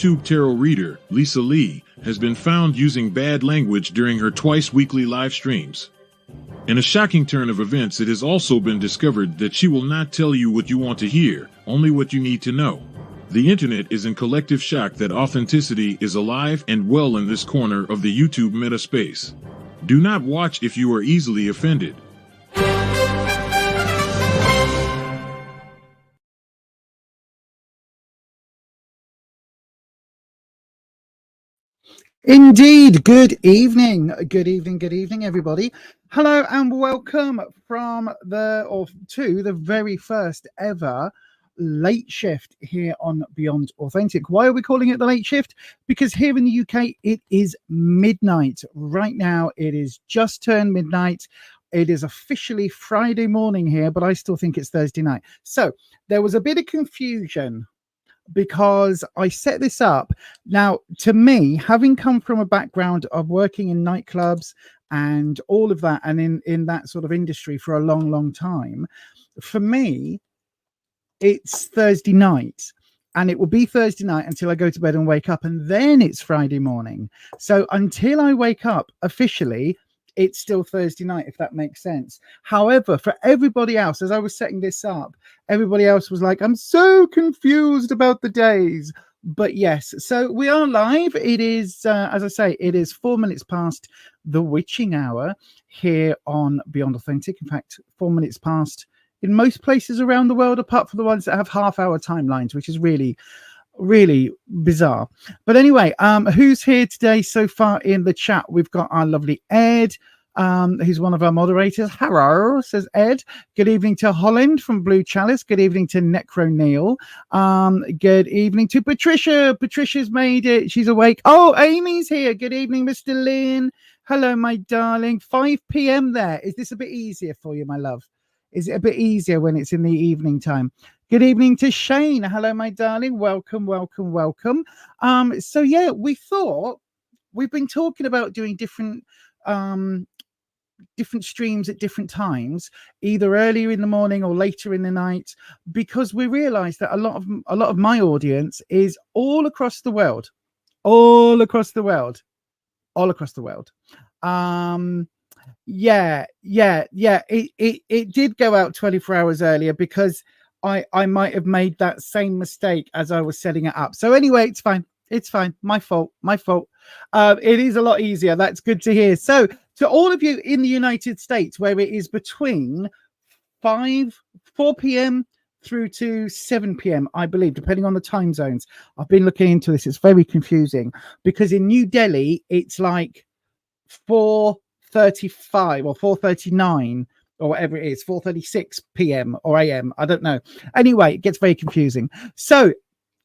YouTube tarot reader, Lisa Lee, has been found using bad language during her twice-weekly live streams. In a shocking turn of events, it has also been discovered that she will not tell you what you want to hear, only what you need to know. The internet is in collective shock that authenticity is alive and well in this corner of the YouTube meta space. Do not watch if you are easily offended. Indeed. Good evening, everybody. Hello and welcome to the very first ever late shift here on Beyond Authentic. Why are we calling it the late shift? Because here in the UK it is midnight right now. It is just turned midnight. It is officially Friday morning here, but I still think it's Thursday night. So there was a bit of confusion because I set this up. Now, to me, having come from a background of working in nightclubs and all of that, and in that sort of industry for a long time, for me, it's Thursday night. And it will be Thursday night until I go to bed and wake up, and then it's Friday morning. So until I wake up officially, it's still Thursday night, if that makes sense. However, for everybody else, as I was setting this up, everybody else was like, I'm so confused about the days. But yes, so we are live. It is, as I say, it is 4 minutes past the witching hour here on Beyond Authentic. In fact, 4 minutes past in most places around the world, apart from the ones that have half-hour timelines, which is really bizarre. But anyway, who's here today so far in the chat? We've got our lovely Ed, who's one of our moderators. Hello, says Ed. Good evening to Holland from Blue Chalice. Good evening to Necro Neil. Good evening to Patricia. Patricia's made it. She's awake. Oh, Amy's here. Good evening, Mr. Lynn. Hello, my darling. 5 p.m. there. Is this a bit easier for you, my love? Is it a bit easier when it's in the evening time? Good evening to Shane. Hello, my darling. Welcome. So yeah, we thought we've been talking about doing different streams at different times, either earlier in the morning or later in the night, because we realized that a lot of my audience is all across the world. It did go out 24 hours earlier because I might have made that same mistake as I was setting it up. So anyway, it's fine. My fault. It is a lot easier. That's good to hear. So to all of you in the United States, where it is between 4 p.m. through to 7 p.m., I believe, depending on the time zones. I've been looking into this. It's very confusing because in New Delhi, it's like 4:35 or 4:39 or whatever it is, 4:36 p.m. or a.m. I don't know. Anyway, it gets very confusing. So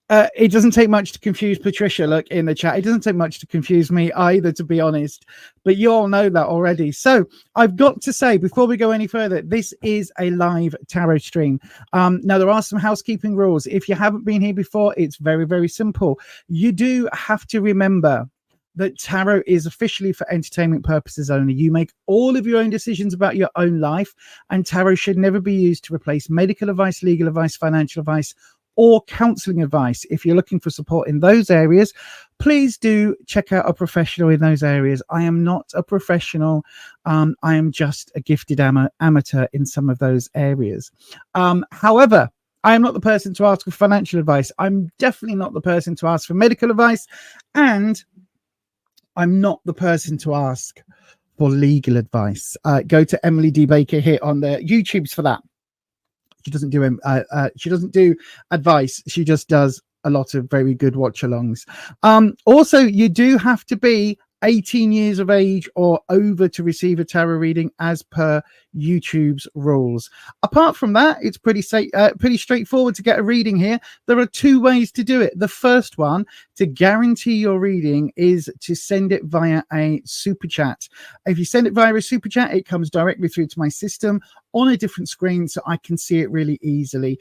it doesn't take much to confuse Patricia. Look in the chat. It doesn't take much to confuse me either, to be honest. But you all know that already. So I've got to say, before we go any further, this is a live tarot stream. Now, there are some housekeeping rules. If you haven't been here before, it's very simple. You do have to remember that tarot is officially for entertainment purposes only. You make all of your own decisions about your own life, and tarot should never be used to replace medical advice, legal advice, financial advice, or counseling advice. If you're looking for support in those areas, please do check out a professional in those areas. I am not a professional. I am just a gifted amateur in some of those areas. However, I am not the person to ask for financial advice. I'm definitely not the person to ask for medical advice, and I'm not the person to ask for legal advice. Go to Emily D. Baker here on the YouTubes for that. She doesn't do advice. She just does a lot of very good watch-alongs. Also, you do have to be 18 years of age or over to receive a tarot reading as per YouTube's rules. Apart from that, it's pretty straightforward to get a reading here. There are two ways to do it. The first one, to guarantee your reading, is to send it via a super chat. If you send it via a super chat, it comes directly through to my system on a different screen, so I can see it really easily.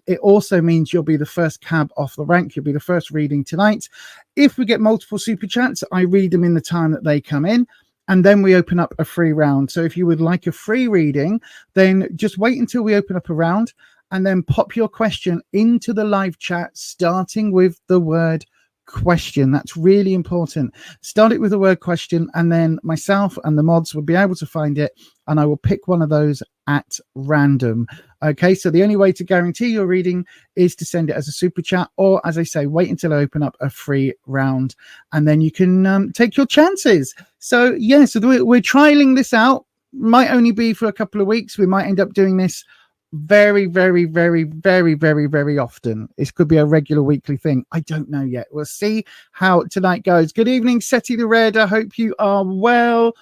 It also means you'll be the first cab off the rank. You'll be the first reading tonight. If we get multiple super chats, I read them in the time that they come in, and then we open up a free round. So if you would like a free reading, then just wait until we open up a round and then pop your question into the live chat, starting with the word question. That's really important. Start it with the word question, and then myself and the mods will be able to find it, and I will pick one of those at random. Okay, so the only way to guarantee your reading is to send it as a super chat, or as I say, wait until I open up a free round, and then you can take your chances. So yeah, so we're trialing this out. Might only be for a couple of weeks. We might end up doing this very, very, very, very, very, very often. It could be a regular weekly thing. I don't know yet. We'll see how tonight goes. Good evening, Seti the Red. I hope you are well.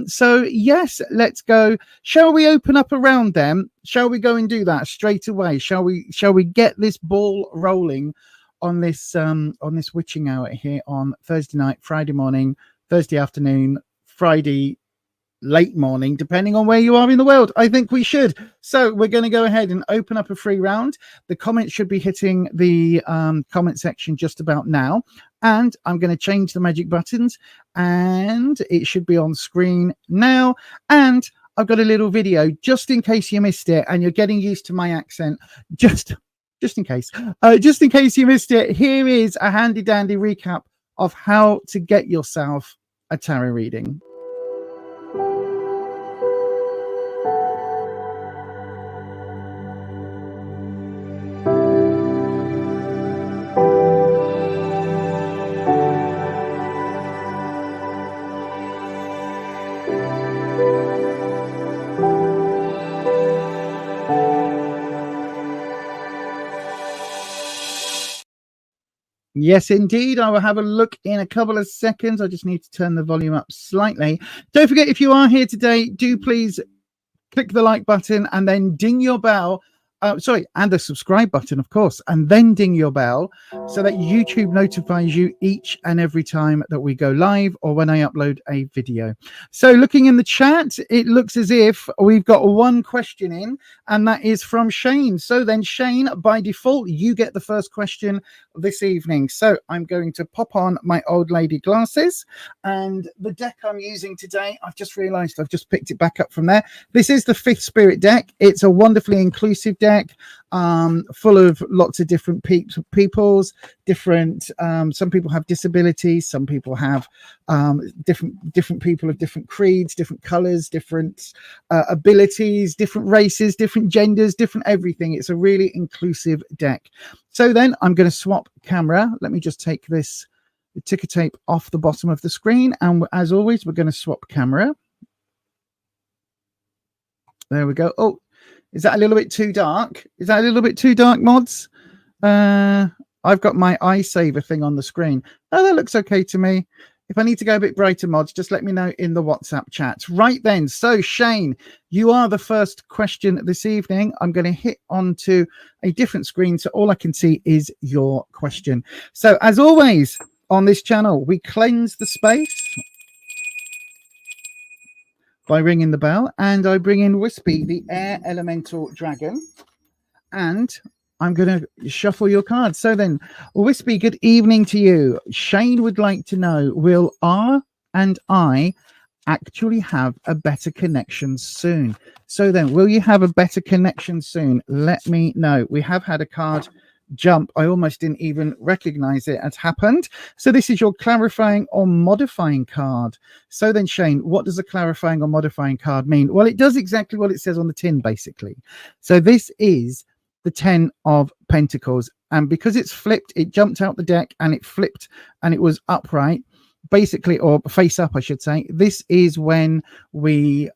So yes, let's go. Shall we open up around them? Shall we go and do that straight away? Shall we get this ball rolling on this witching hour here on Thursday night, Friday morning, Thursday afternoon, Friday late morning, depending on where you are in the world? I think we should. So we're going to go ahead and open up a free round. The comments should be hitting the comment section just about now, and I'm going to change the magic buttons, and it should be on screen now. And I've got a little video just in case you missed it and you're getting used to my accent, just in case you missed it. Here is a handy dandy recap of how to get yourself a tarot reading. Yes, indeed. I will have a look in a couple of seconds. I just need to turn the volume up slightly. Don't forget, if you are here today, do please click the like button and then ding your bell. And the subscribe button, of course, and then ding your bell so that YouTube notifies you each and every time that we go live or when I upload a video. So looking in the chat, it looks as if we've got one question in, and that is from Shane. So then, Shane, by default, you get the first question this evening. So I'm going to pop on my old lady glasses, and the deck I'm using today, I've just realized I've just picked it back up from there. This is the Fifth Spirit deck. It's a wonderfully inclusive deck, full of lots of different peoples, different some people have disabilities, some people have different people of different creeds, different colors, different abilities, different races, different genders, different everything. It's a really inclusive deck. So then I'm going to swap camera. Let me just take this ticker tape off the bottom of the screen, and as always, we're going to swap camera. There we go. Oh, is that a little bit too dark? Is that a little bit too dark, mods? I've got my eye saver thing on the screen. Oh, that looks okay to me. If I need to go a bit brighter, mods, just let me know in the WhatsApp chat. Right then. So, Shane, you are the first question this evening. I'm going to hit onto a different screen, so all I can see is your question. So, as always, on this channel, we cleanse the space by ringing the bell, and I bring in Wispy, the air elemental dragon, and I'm going to shuffle your cards. So then, Wispy, good evening to you. Shane would like to know, will R and I actually have a better connection soon? So then, will you have a better connection soon? Let me know. We have had a card jump. I almost didn't even recognize it had happened. So this is your clarifying or modifying card. So then, Shane, what does a clarifying or modifying card mean? Well, it does exactly what it says on the tin, basically. So this is the 10 of Pentacles, and because it's flipped, it jumped out the deck and it flipped and it was upright, basically, or face up, I should say. This is when we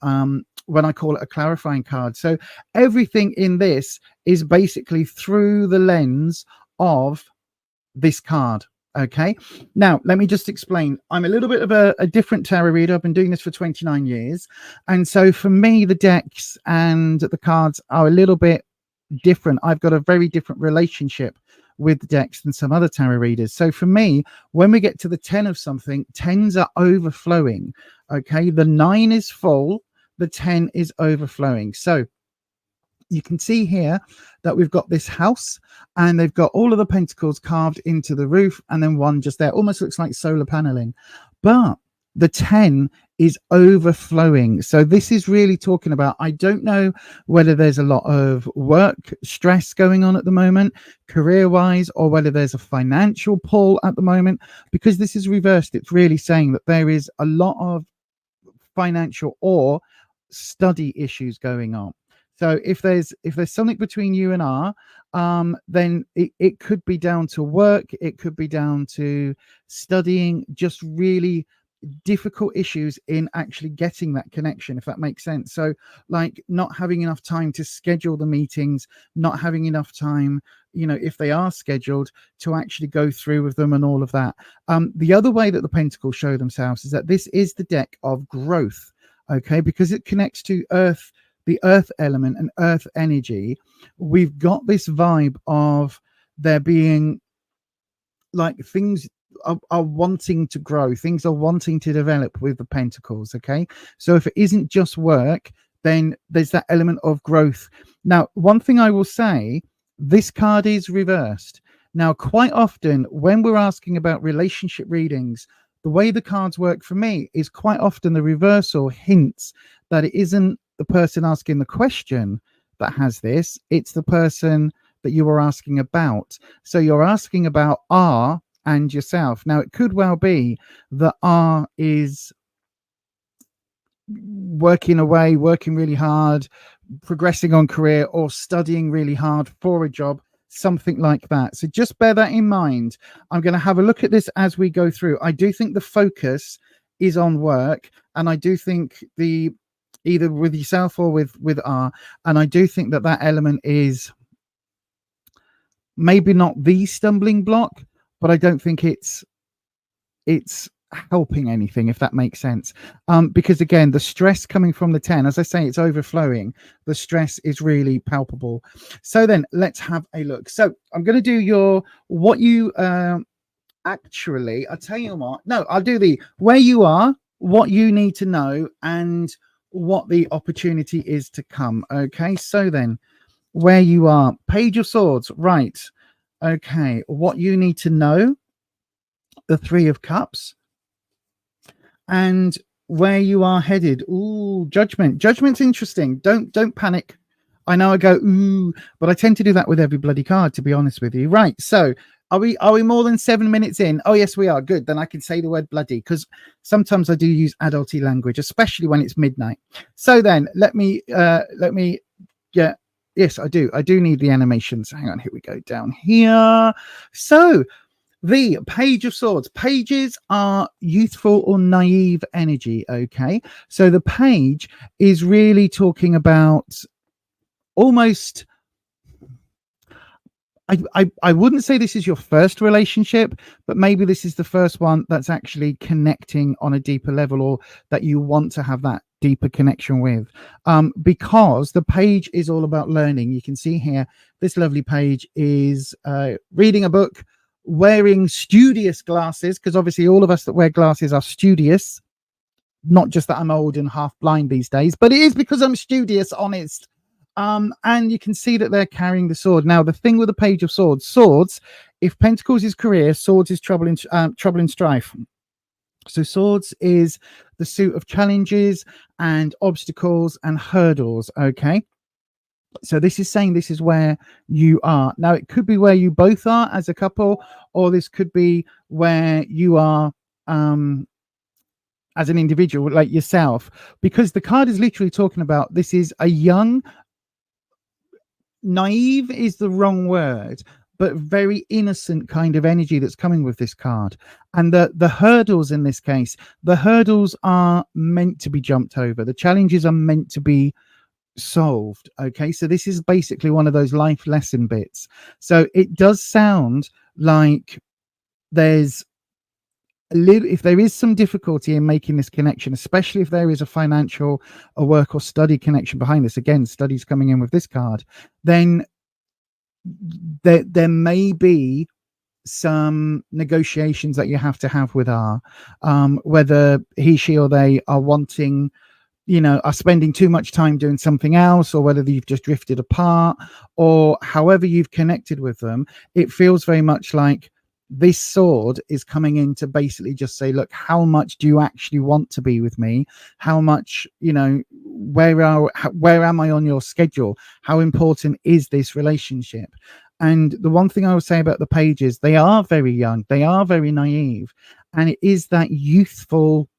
when I call it a clarifying card. So everything in this is basically through the lens of this card. Okay, now let me just explain. I'm a little bit of a different tarot reader. I've been doing this for 29 years, and so for me, the decks and the cards are a little bit different. I've got a very different relationship with the decks than some other tarot readers. So for me, when we get to the 10 of something, 10s are overflowing. Okay, the 9 is full, the 10 is overflowing. So you can see here that we've got this house, and they've got all of the pentacles carved into the roof, and then one just there. Almost looks like solar paneling. But The 10 is overflowing. So this is really talking about, I don't know whether there's a lot of work stress going on at the moment, career-wise, or whether there's a financial pull at the moment, because this is reversed. It's really saying that there is a lot of financial or study issues going on. So if there's something between you and R, then it could be down to work, it could be down to studying, just really difficult issues in actually getting that connection, if that makes sense. So like not having enough time to schedule the meetings, not having enough time, you know, if they are scheduled, to actually go through with them and all of that. The other way that the Pentacles show themselves is that this is the deck of growth, okay, because it connects to Earth, the Earth element and Earth energy. We've got this vibe of there being like things are wanting to grow, things are wanting to develop with the Pentacles, okay? So if it isn't just work, then there's that element of growth. Now, one thing I will say, this card is reversed. Now, quite often when we're asking about relationship readings, the way the cards work for me is quite often the reversal hints that it isn't the person asking the question that has this, it's the person that you are asking about. So you're asking about R and yourself. Now, it could well be that R is working away, working really hard, progressing on career, or studying really hard for a job, something like that. So just bear that in mind. I'm going to have a look at this as we go through. I do think the focus is on work, and I do think either with yourself or with R, and I do think that element is maybe not the stumbling block, but I don't think it's helping anything, if that makes sense. Because again, the stress coming from the 10, as I say, it's overflowing. The stress is really palpable. So then let's have a look. So I'm going to do what you actually, I'll tell you what, no, I'll do the where you are, what you need to know, and what the opportunity is to come. Okay, so then where you are, Page of Swords, right? Okay, what you need to know, the 3 of Cups, and where you are headed. Ooh, Judgment. Judgment's interesting. Don't panic. I know I go ooh, but I tend to do that with every bloody card, to be honest with you. Right, so are we more than 7 minutes in? Oh yes, we are. Good. Then I can say the word bloody, because sometimes I do use adulty language, especially when it's midnight. So then let me get. Yes, I do need the animations. Hang on, here we go, down here. So the Page of Swords. Pages are youthful or naive energy, okay? So the page is really talking about almost, I wouldn't say this is your first relationship, but maybe this is the first one that's actually connecting on a deeper level, or that you want to have that deeper connection with, because the page is all about learning. You can see here, this lovely page is reading a book, wearing studious glasses, because obviously all of us that wear glasses are studious. Not just that I'm old and half blind these days, but it is because I'm studious, honest. And you can see that they're carrying the sword. Now, the thing with the Page of Swords, if Pentacles is career, Swords is trouble and strife. So Swords is the suit of challenges and obstacles and hurdles, okay? So this is saying this is where you are. Now, it could be where you both are as a couple, or this could be where you are as an individual, like yourself, because the card is literally talking about this is a young, naive is the wrong word, but very innocent kind of energy that's coming with this card. And the hurdles in this case, the hurdles are meant to be jumped over. The challenges are meant to be solved. Okay, so this is basically one of those life lesson bits. So it does sound like there's if there is some difficulty in making this connection, especially if there is a financial, a work or study connection behind this, again, studies coming in with this card, then there may be some negotiations that you have to have with R, whether he, she, or they are wanting, are spending too much time doing something else, or whether you've just drifted apart, or however you've connected with them. It feels very much like this sword is coming in to basically just say, look, how much do you actually want to be with me? How much, you know, where am I on your schedule? How important is this relationship? And the one thing I would say about the pages, they are very young, they are very naive, and it is that youthful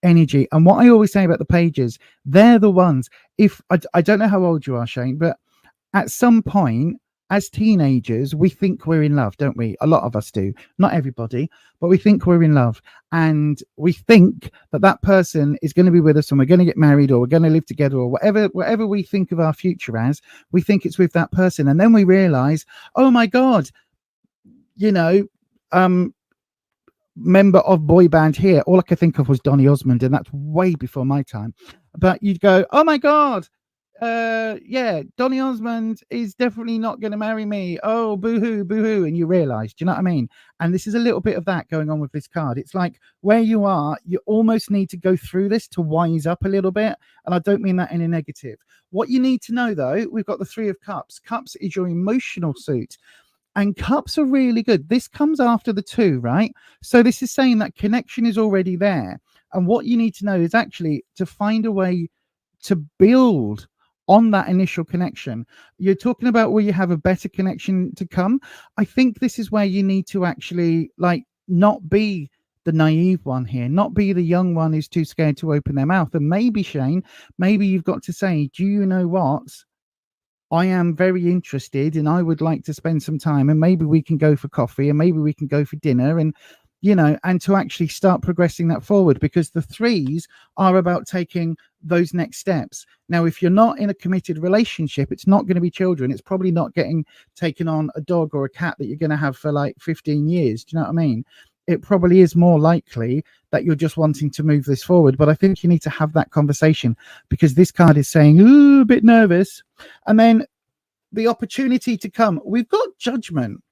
energy. And what I always say about the pages, they're the ones, if I don't know how old you are, Shane, but at some point as teenagers, we think we're in love, don't we? A lot of us do. Not everybody, but we think we're in love. And we think that that person is going to be with us and we're going to get married or we're going to live together or whatever we think of our future as, we think it's with that person. And then we realize, oh my God, you know, member of boy band here, all I could think of was Donny Osmond, and that's way before my time. But you'd go, oh my God, yeah, Donny Osmond is definitely not going to marry me. Oh, boo-hoo, boo-hoo. And you realize, do you know what I mean? And this is a little bit of that going on with this card. It's like where you are, you almost need to go through this to wise up a little bit. And I don't mean that in a negative. What you need to know, though, we've got the Three of Cups. Cups is your emotional suit. And cups are really good. This comes after the two, right? So this is saying that connection is already there. And what you need to know is actually to find a way to build on that initial connection. You're talking about where you have a better connection to come. I think this is where you need to actually like not be the naive one here, not be the young one who's too scared to open their mouth. And maybe, Shane, maybe you've got to say, do you know what? I am very interested and I would like to spend some time, and maybe we can go for coffee and maybe we can go for dinner, and you know, and to actually start progressing that forward, because the threes are about taking those next steps. Now, if you're not in a committed relationship, it's not going to be children. It's probably not getting taken on a dog or a cat that you're going to have for like 15 years. Do you know what I mean? It probably is more likely that you're just wanting to move this forward. But I think you need to have that conversation, because this card is saying, ooh, a bit nervous. And then the opportunity to come. We've got Judgment,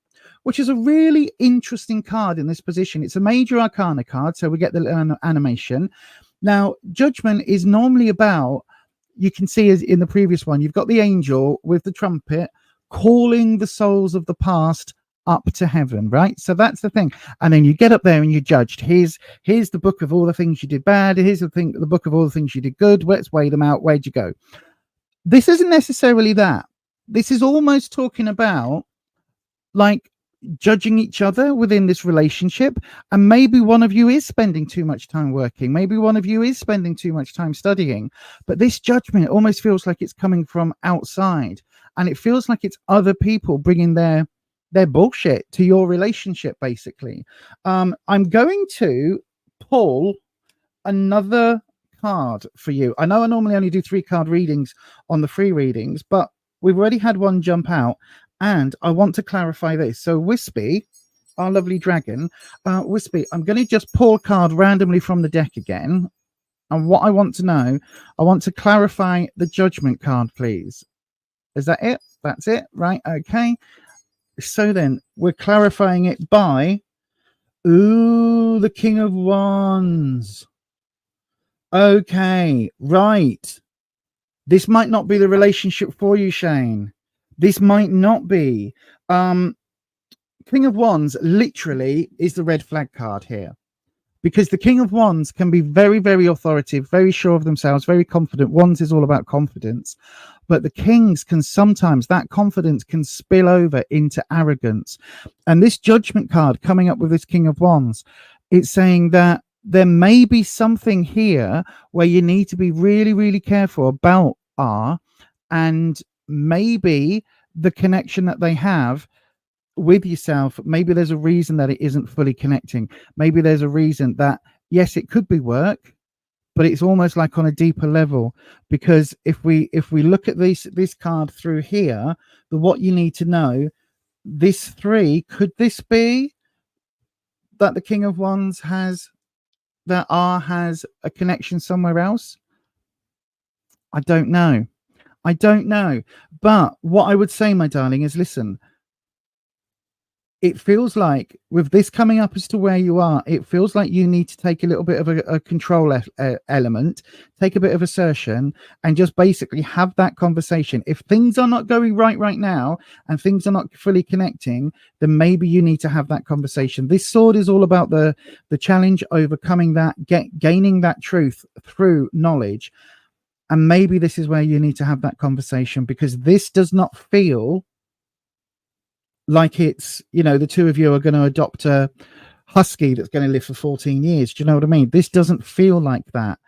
which is a really interesting card in this position. It's a major arcana card, so we get the animation. Now, Judgment is normally about, you can see as in the previous one, you've got the angel with the trumpet calling the souls of the past up to heaven, right? So that's the thing. And then you get up there and you're judged. Here's the book of all the things you did bad. Here's the book of all the things you did good. Let's weigh them out. Where'd you go? This isn't necessarily that. This is almost talking about like judging each other within this relationship, and maybe one of you is spending too much time working, maybe one of you is spending too much time studying, but this judgment almost feels like it's coming from outside, and it feels like it's other people bringing their bullshit to your relationship, basically. I'm going to pull another card for you. I know I normally only do 3 card readings on the free readings, but we've already had one jump out, and I want to clarify this. So Wispy, our lovely dragon, Wispy, I'm going to just pull a card randomly from the deck again. And what I want to know, I want to clarify the Judgment card, please. Is that it? That's it, right? Okay. So then we're clarifying it by, ooh, the King of Wands. Okay, right. This might not be the relationship for you, Shane. This might not be. King of Wands literally is the red flag card here, because the King of Wands can be very, very authoritative, very sure of themselves, very confident. Wands is all about confidence, but the Kings can sometimes, that confidence can spill over into arrogance. And this Judgment card coming up with this King of Wands, it's saying that there may be something here where you need to be really, really careful about and maybe the connection that they have with yourself, maybe there's a reason that it isn't fully connecting. Maybe there's a reason that, yes, it could be work, but it's almost like on a deeper level. Because if we look at this card through here, what you need to know, this 3, could this be that the King of Wands has a connection somewhere else? I don't know. But what I would say, my darling, is listen, it feels like with this coming up as to where you are, it feels like you need to take a little bit of a control element, take a bit of assertion, and just basically have that conversation. If things are not going right now and things are not fully connecting, then maybe you need to have that conversation. This sword is all about the challenge, overcoming that, gaining that truth through knowledge. And maybe this is where you need to have that conversation, because this does not feel like it's, the two of you are going to adopt a husky that's going to live for 14 years. Do you know what I mean? This doesn't feel like that.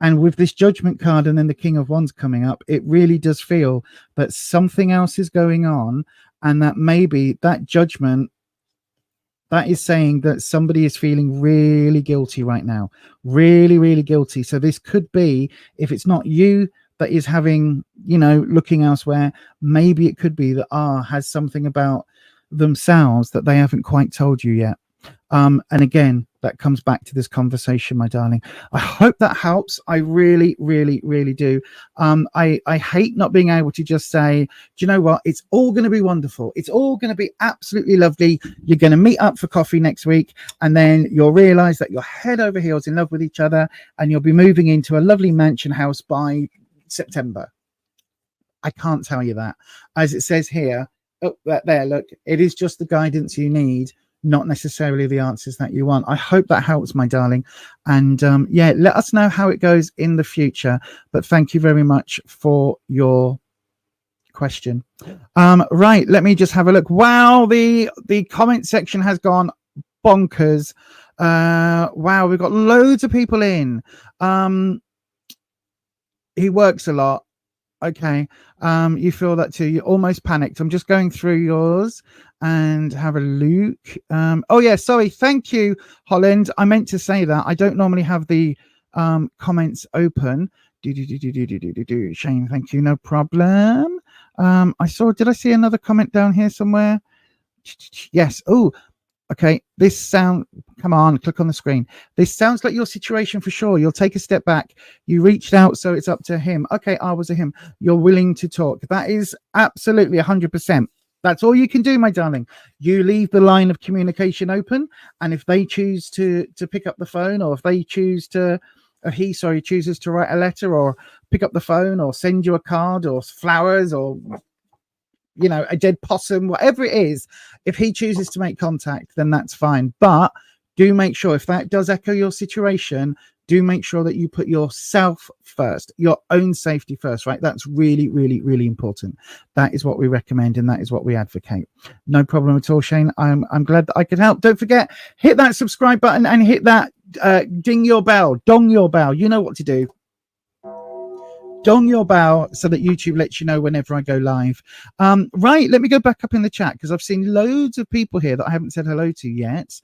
And with this Judgment card and then the King of Wands coming up, it really does feel that something else is going on, and that maybe that Judgment, that is saying that somebody is feeling really guilty right now. Really, really guilty. So this could be, if it's not you that is having, looking elsewhere, maybe it could be that R has something about themselves that they haven't quite told you yet. And again, that comes back to this conversation, my darling. I hope that helps. I really, really, really do. I hate not being able to just say, do you know what? It's all going to be wonderful. It's all going to be absolutely lovely. You're going to meet up for coffee next week, and then you'll realize that you're head over heels in love with each other, and you'll be moving into a lovely mansion house by September. I can't tell you that. As it says here, there, look, it is just the guidance you need, not necessarily the answers that you want. I hope that helps, my darling. And let us know how it goes in the future. But thank you very much for your question. Right, let me just have a look. Wow, the comment section has gone bonkers. Wow, we've got loads of people in. He works a lot. Okay. You feel that too. You're almost panicked. I'm just going through yours and have a look. Oh yeah, sorry. Thank you, Holland. I meant to say that. I don't normally have the comments open. Shane, thank you. No problem. Did I see another comment down here somewhere? Yes. Oh, okay. Come on, click on the screen. This sounds like your situation for sure. You'll take a step back. You reached out, so it's up to him. Okay, I was a him. You're willing to talk. That is absolutely 100%. That's all you can do, my darling. You leave the line of communication open, and if they choose to pick up the phone, or if they chooses to write a letter, or pick up the phone, or send you a card, or flowers, or a dead possum, whatever it is, if he chooses to make contact, then that's fine. But do make sure, if that does echo your situation, do make sure that you put yourself first, your own safety first, right? That's really, really, really important. That is what we recommend, and that is what we advocate. No problem at all, Shane. I'm glad that I could help. Don't forget, hit that subscribe button and hit that dong your bell. You know what to do. Dong your bell so that YouTube lets you know whenever I go live. Right, let me go back up in the chat, because I've seen loads of people here that I haven't said hello to yet.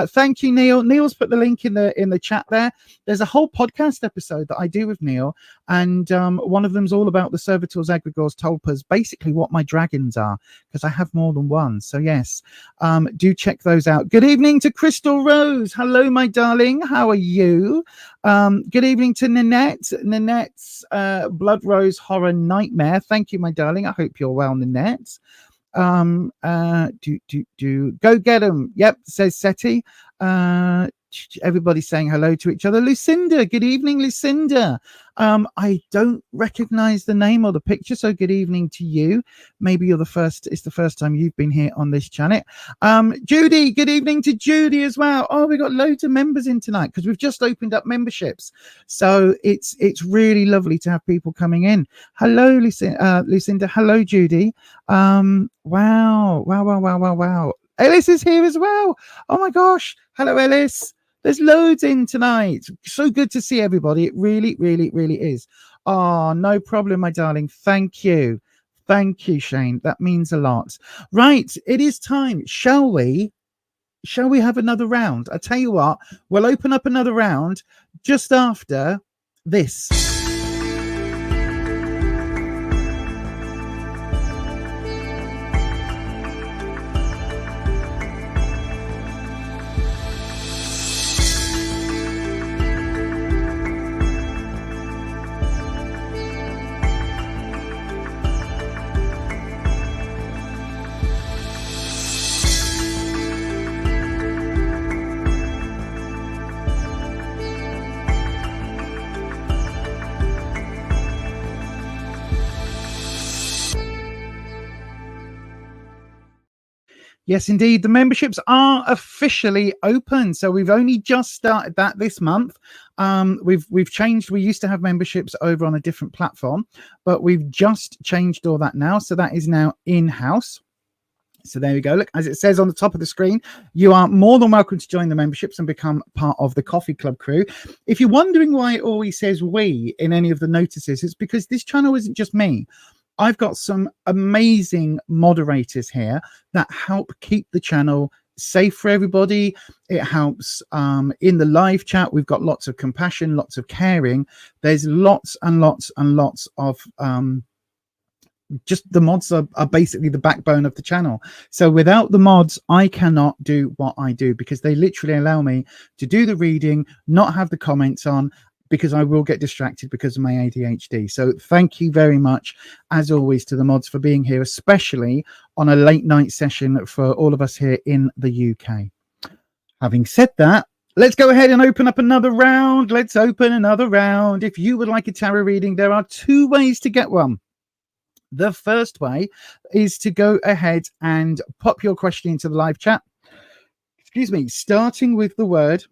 Thank you, Neil. Neil's put the link in the chat there. There's a whole podcast episode that I do with Neil, and one of them's all about the servitors, egregores, tulpas, basically what my dragons are, because I have more than one. So yes, do check those out. Good evening to Crystal Rose. Hello, my darling. How are you? Good evening to Nanette. Nanette's Blood Rose Horror Nightmare. Thank you, my darling. I hope you're well, Nanette. Go get 'em. Yep, says Seti. Everybody's saying hello to each other. Lucinda, good evening, Lucinda. I don't recognize the name or the picture, so good evening to you. Maybe it's the first time you've been here on this channel. Judy, good evening to Judy as well. Oh, we got loads of members in tonight because we've just opened up memberships, so it's really lovely to have people coming in. Hello, Lucinda. Hello, Judy. Wow. Ellis is here as well. Oh my gosh. Hello, Ellis. There's loads in tonight. So good to see everybody. It really, really, really is. Oh, no problem, my darling. Thank you. Thank you, Shane. That means a lot. Right. It is time. Shall we have another round? I tell you what, we'll open up another round just after this. Yes, indeed. The memberships are officially open. So we've only just started that this month. We've changed. We used to have memberships over on a different platform, but we've just changed all that now. So that is now in-house. So there we go. Look, as it says on the top of the screen, you are more than welcome to join the memberships and become part of the Coffee Club crew. If you're wondering why it always says we in any of the notices, it's because this channel isn't just me. I've got some amazing moderators here that help keep the channel safe for everybody. It helps in the live chat. We've got lots of compassion, lots of caring. There's lots and lots and lots of just the mods are basically the backbone of the channel. So without the mods, I cannot do what I do, because they literally allow me to do the reading, not have the comments on, because I will get distracted because of my ADHD. So thank you very much, as always, to the mods for being here, especially on a late night session for all of us here in the UK. Having said that, let's go ahead and open up another round. Let's open another round. If you would like a tarot reading, there are 2 ways to get one. The first way is to go ahead and pop your question into the live chat. Excuse me, starting with the word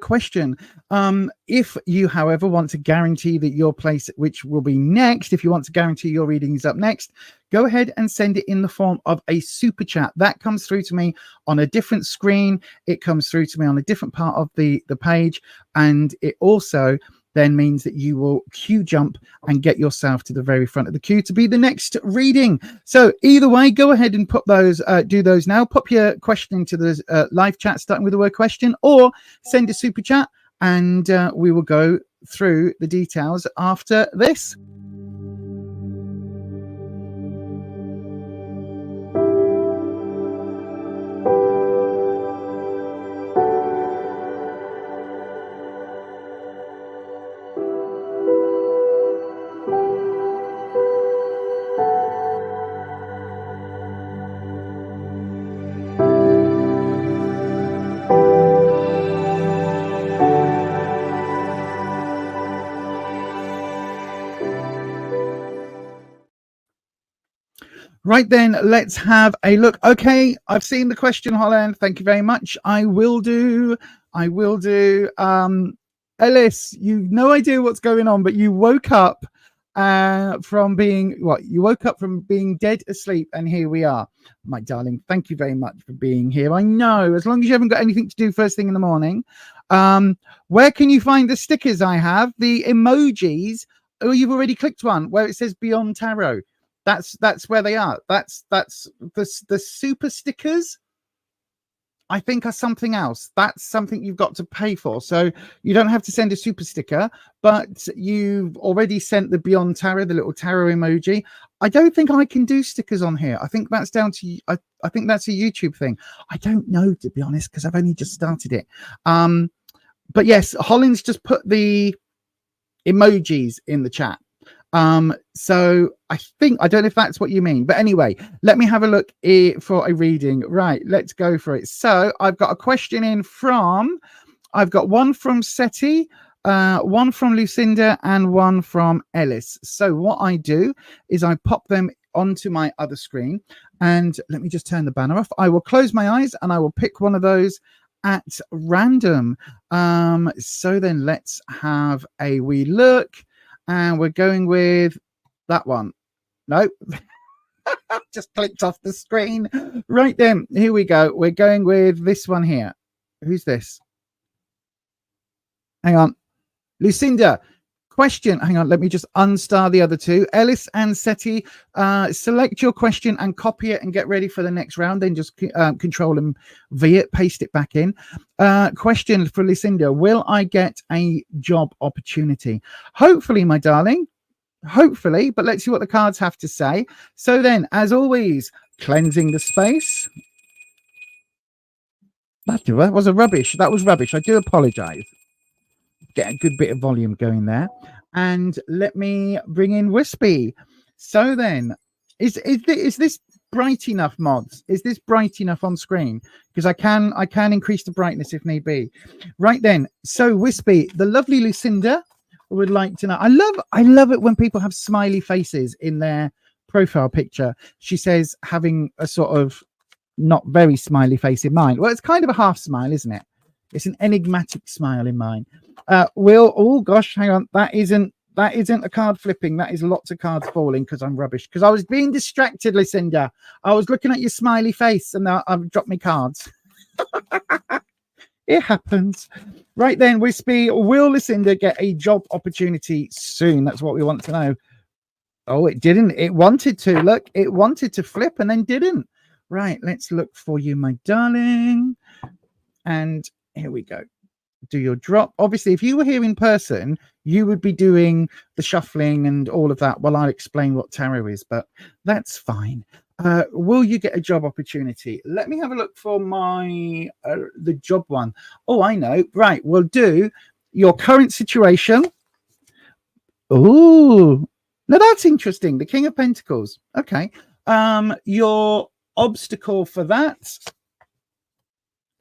question. If you, however, want to guarantee that your place, which will be next, if you want to guarantee your reading is up next, go ahead and send it in the form of a super chat. That comes through to me on a different screen. It comes through to me on a different part of the page. And it also then means that you will queue jump and get yourself to the very front of the queue to be the next reading. So either way, go ahead and put those, do those now. Pop your question into the live chat, starting with the word question, or send a super chat, and we will go through the details after this. Right then, let's have a look. Okay, I've seen the question, Holland. Thank you very much. I will do. Ellis, you've no idea what's going on, but you woke up from being You woke up from being dead asleep, and here we are, my darling. Thank you very much for being here. I know, as long as you haven't got anything to do first thing in the morning. Where can you find the stickers I have? The emojis. Oh, you've already clicked one where it says Beyond Tarot. That's where they are. That's the super stickers, I think, are something else. That's something you've got to pay for. So you don't have to send a super sticker, but you've already sent the Beyond Tarot, the little tarot emoji. I don't think I can do stickers on here. I think that's down to, I think that's a YouTube thing. I don't know, to be honest, because I've only just started it. But yes, Holland's just put the emojis in the chat. So I don't know if that's what you mean, but anyway, let me have a look for a reading. Right, let's go for it. So I've got a question in I've got one from Seti, one from Lucinda, and one from Ellis. So what I do is I pop them onto my other screen, and let me just turn the banner off. I will close my eyes and I will pick one of those at random. So then let's have a wee look. And we're going with that one. Nope. Just clicked off the screen. Right then, here we go. We're going with this one here. Who's this? Hang on. Lucinda. Question. Hang on. Let me just unstar the other two. Ellis and Seti, select your question and copy it and get ready for the next round. Then just control and V it, paste it back in. Question for Lucinda. Will I get a job opportunity? Hopefully, my darling. Hopefully, but let's see what the cards have to say. So then, as always, cleansing the space. That was rubbish. That was rubbish. I do apologize. Get a good bit of volume going there, and let me bring in Wispy. So then, is this bright enough, mods? Is this bright enough on screen? Because I can increase the brightness if need be. Right then, so Wispy, the lovely Lucinda would like to know. I love it when people have smiley faces in their profile picture, she says having a sort of not very smiley face in mine. Well, it's kind of a half smile, isn't it? It's an enigmatic smile in mine. Will, oh gosh, hang on. That isn't a card flipping. That is lots of cards falling because I'm rubbish. Because I was being distracted, Lucinda. I was looking at your smiley face and now I've dropped my cards. It happens. Right then, Wispy, will Lucinda get a job opportunity soon? That's what we want to know. Oh, it didn't. It wanted to. Look, it wanted to flip and then didn't. Right, let's look for you, my darling. And here we go. Do your drop. Obviously, if you were here in person, you would be doing the shuffling and all of that while I explain what tarot is, but that's fine. Will you get a job opportunity? Let me have a look for my the job one. Oh, I know. Right, we'll do your current situation. Oh, now that's interesting. The King of Pentacles. Okay. Your obstacle for that.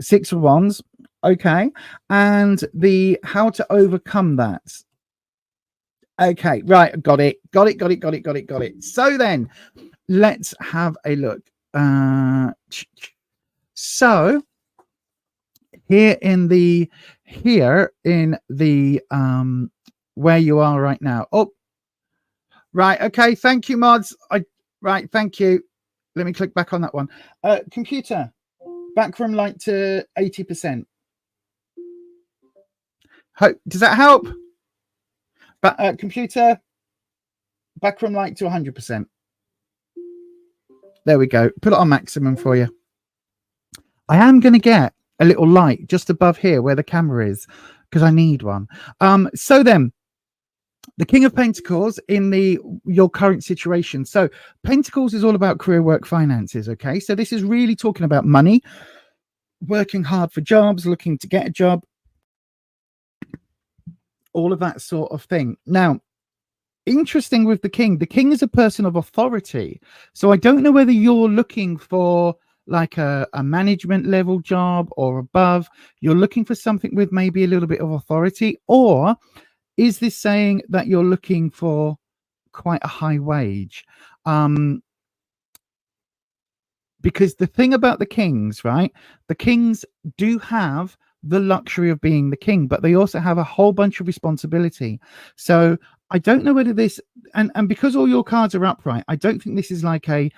6 of Wands. Okay. And the how to overcome that. Okay. Right. Got it. So then let's have a look. So here in the where you are right now. Oh, right. Okay. Thank you, mods. Right. Thank you. Let me click back on that one. Computer, back from light to 80%. Does that help? But computer, back from light to 100%. There we go. Put it on maximum for you. I am going to get a little light just above here where the camera is because I need one. So then, the King of Pentacles in your current situation. So Pentacles is all about career, work, finances. Okay, so this is really talking about money, working hard for jobs, looking to get a job, all of that sort of thing. Now, interesting with the King is a person of authority. So I don't know whether you're looking for like a management level job or above. You're looking for something with maybe a little bit of authority, or is this saying that you're looking for quite a high wage? Because the thing about the Kings, right? The Kings do have the luxury of being the king, but they also have a whole bunch of responsibility. So I don't know whether this, and because all your cards are upright, I don't think this is like a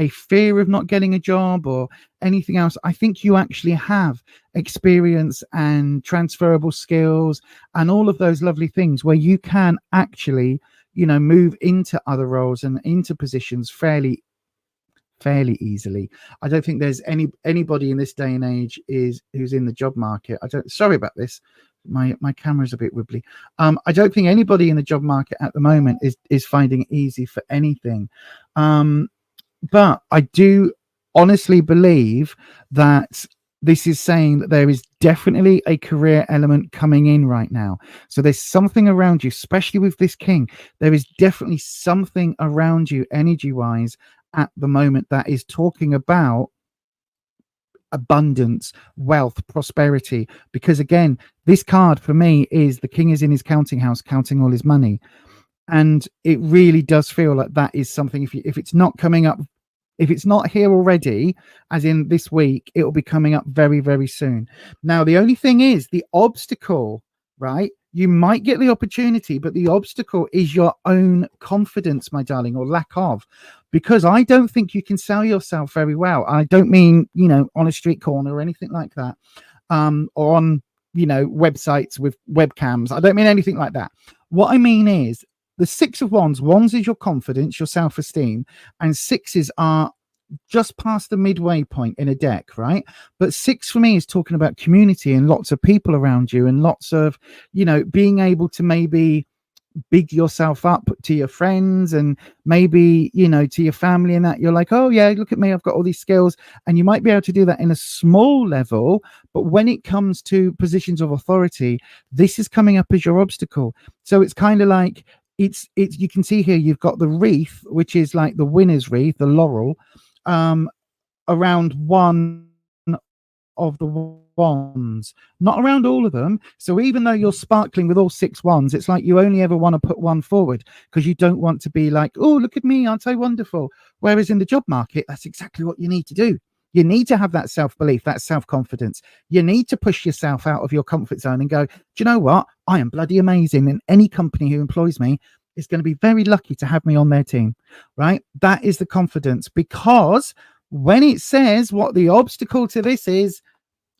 fear of not getting a job or anything else. I think you actually have experience and transferable skills and all of those lovely things where you can actually, move into other roles and into positions fairly easily. I don't think there's anybody in this day and age who's in the job market. Sorry about this. My camera's a bit wibbly. I don't think anybody in the job market at the moment is finding it easy for anything. But I do honestly believe that this is saying that there is definitely a career element coming in right now. So there's something around you, especially with this King. There is definitely something around you energy-wise at the moment that is talking about abundance, wealth, prosperity. Because again, this card for me is the King is in his counting house, counting all his money. And it really does feel like that is something, if it's not coming up, if it's not here already, as in this week, it will be coming up very, very soon. Now, the only thing is the obstacle, right? You might get the opportunity, but the obstacle is your own confidence, my darling, or lack of, because I don't think you can sell yourself very well. I don't mean, on a street corner or anything like that, or on, websites with webcams. I don't mean anything like that. What I mean is the 6 of Wands. Wands is your confidence, your self-esteem, and sixes are just past the midway point in a deck, right? But 6 for me is talking about community and lots of people around you and lots of, being able to maybe big yourself up to your friends and maybe, to your family, and that you're like, oh yeah, look at me, I've got all these skills. And you might be able to do that in a small level, but when it comes to positions of authority, this is coming up as your obstacle. So it's kind of like, it's you can see here you've got the wreath, which is like the winner's wreath, the laurel, around one of the ones, not around all of them. So even though you're sparkling with all 6 ones, it's like you only ever want to put one forward because you don't want to be like, oh, look at me, aren't I wonderful? Whereas in the job market, that's exactly what you need to do. You need to have that self-belief, that self-confidence. You need to push yourself out of your comfort zone and go, do you know what? I am bloody amazing. And any company who employs me is going to be very lucky to have me on their team, right? That is the confidence, because when it says what the obstacle to this is,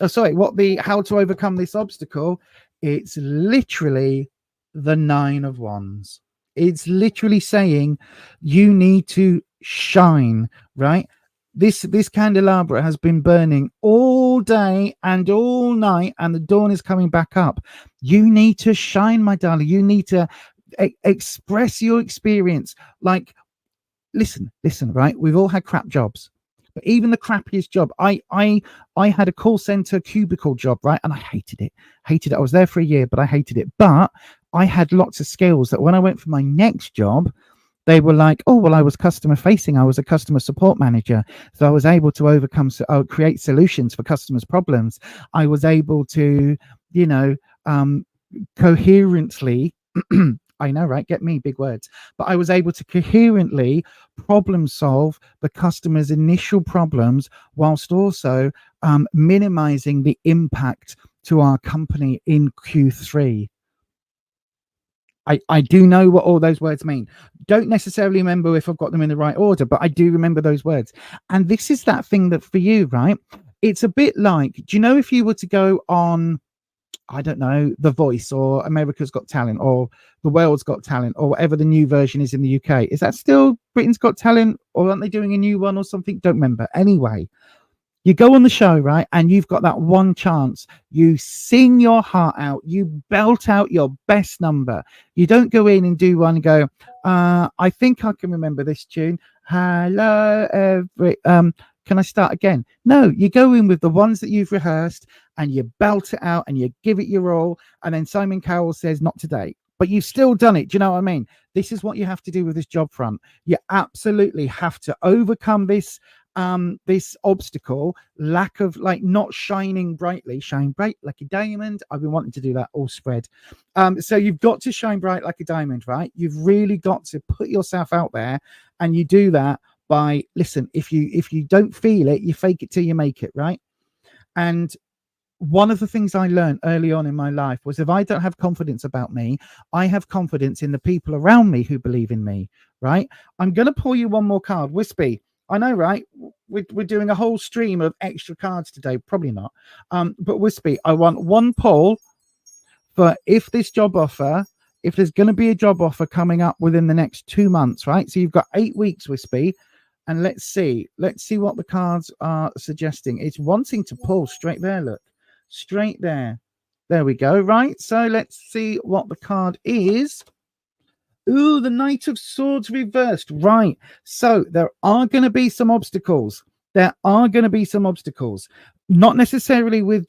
how to overcome this obstacle, it's literally the 9 of Wands. It's literally saying you need to shine, right? This candelabra has been burning all day and all night, and the dawn is coming back up. You need to shine, my darling. You need to express your experience. Like, listen, right? We've all had crap jobs, but even the crappiest job, I had a call center cubicle job, right? And I hated it. I was there for a year, but I hated it. But I had lots of skills that when I went for my next job, they were like, oh, well, I was customer facing. I was a customer support manager. So I was able to create solutions for customers' problems. I was able to, coherently, I know, right? Get me, big words. But I was able to coherently problem solve the customer's initial problems whilst also minimizing the impact to our company in Q3. I do know what all those words mean. Don't necessarily remember if I've got them in the right order, but I do remember those words. And this is that thing that for you, right? It's a bit like, do you know, if you were to go on, I don't know, The Voice or America's Got Talent or The World's Got Talent or whatever the new version is in the UK. Is that still Britain's Got Talent, or aren't they doing a new one or something? Don't remember. Anyway, you go on the show, right? And you've got that one chance. You sing your heart out. You belt out your best number. You don't go in and do one and go, I think I can remember this tune. Hello, can I start again? No, you go in with the ones that you've rehearsed and you belt it out and you give it your all. And then Simon Cowell says, not today. But you've still done it. Do you know what I mean? This is what you have to do with this job front. You absolutely have to overcome this obstacle, lack of not shining brightly. Shine bright like a diamond. I've been wanting to do that all spread. So you've got to shine bright like a diamond, right? You've really got to put yourself out there, and you do that by, listen, if you don't feel it, you fake it till you make it, right? And one of the things I learned early on in my life was, if I don't have confidence about me, I have confidence in the people around me who believe in me, right? I'm going to pull you one more card. Wispy, I know, right? We're doing a whole stream of extra cards today. Probably not. But Wispy, I want one poll for if there's going to be a job offer coming up within the next 2 months, right? So you've got 8 weeks, Wispy. And let's see what the cards are suggesting. It's wanting to pull straight there. Look, straight there. There we go. Right. So let's see what the card is. Ooh, the Knight of Swords reversed. Right. So there are going to be some obstacles. Not necessarily with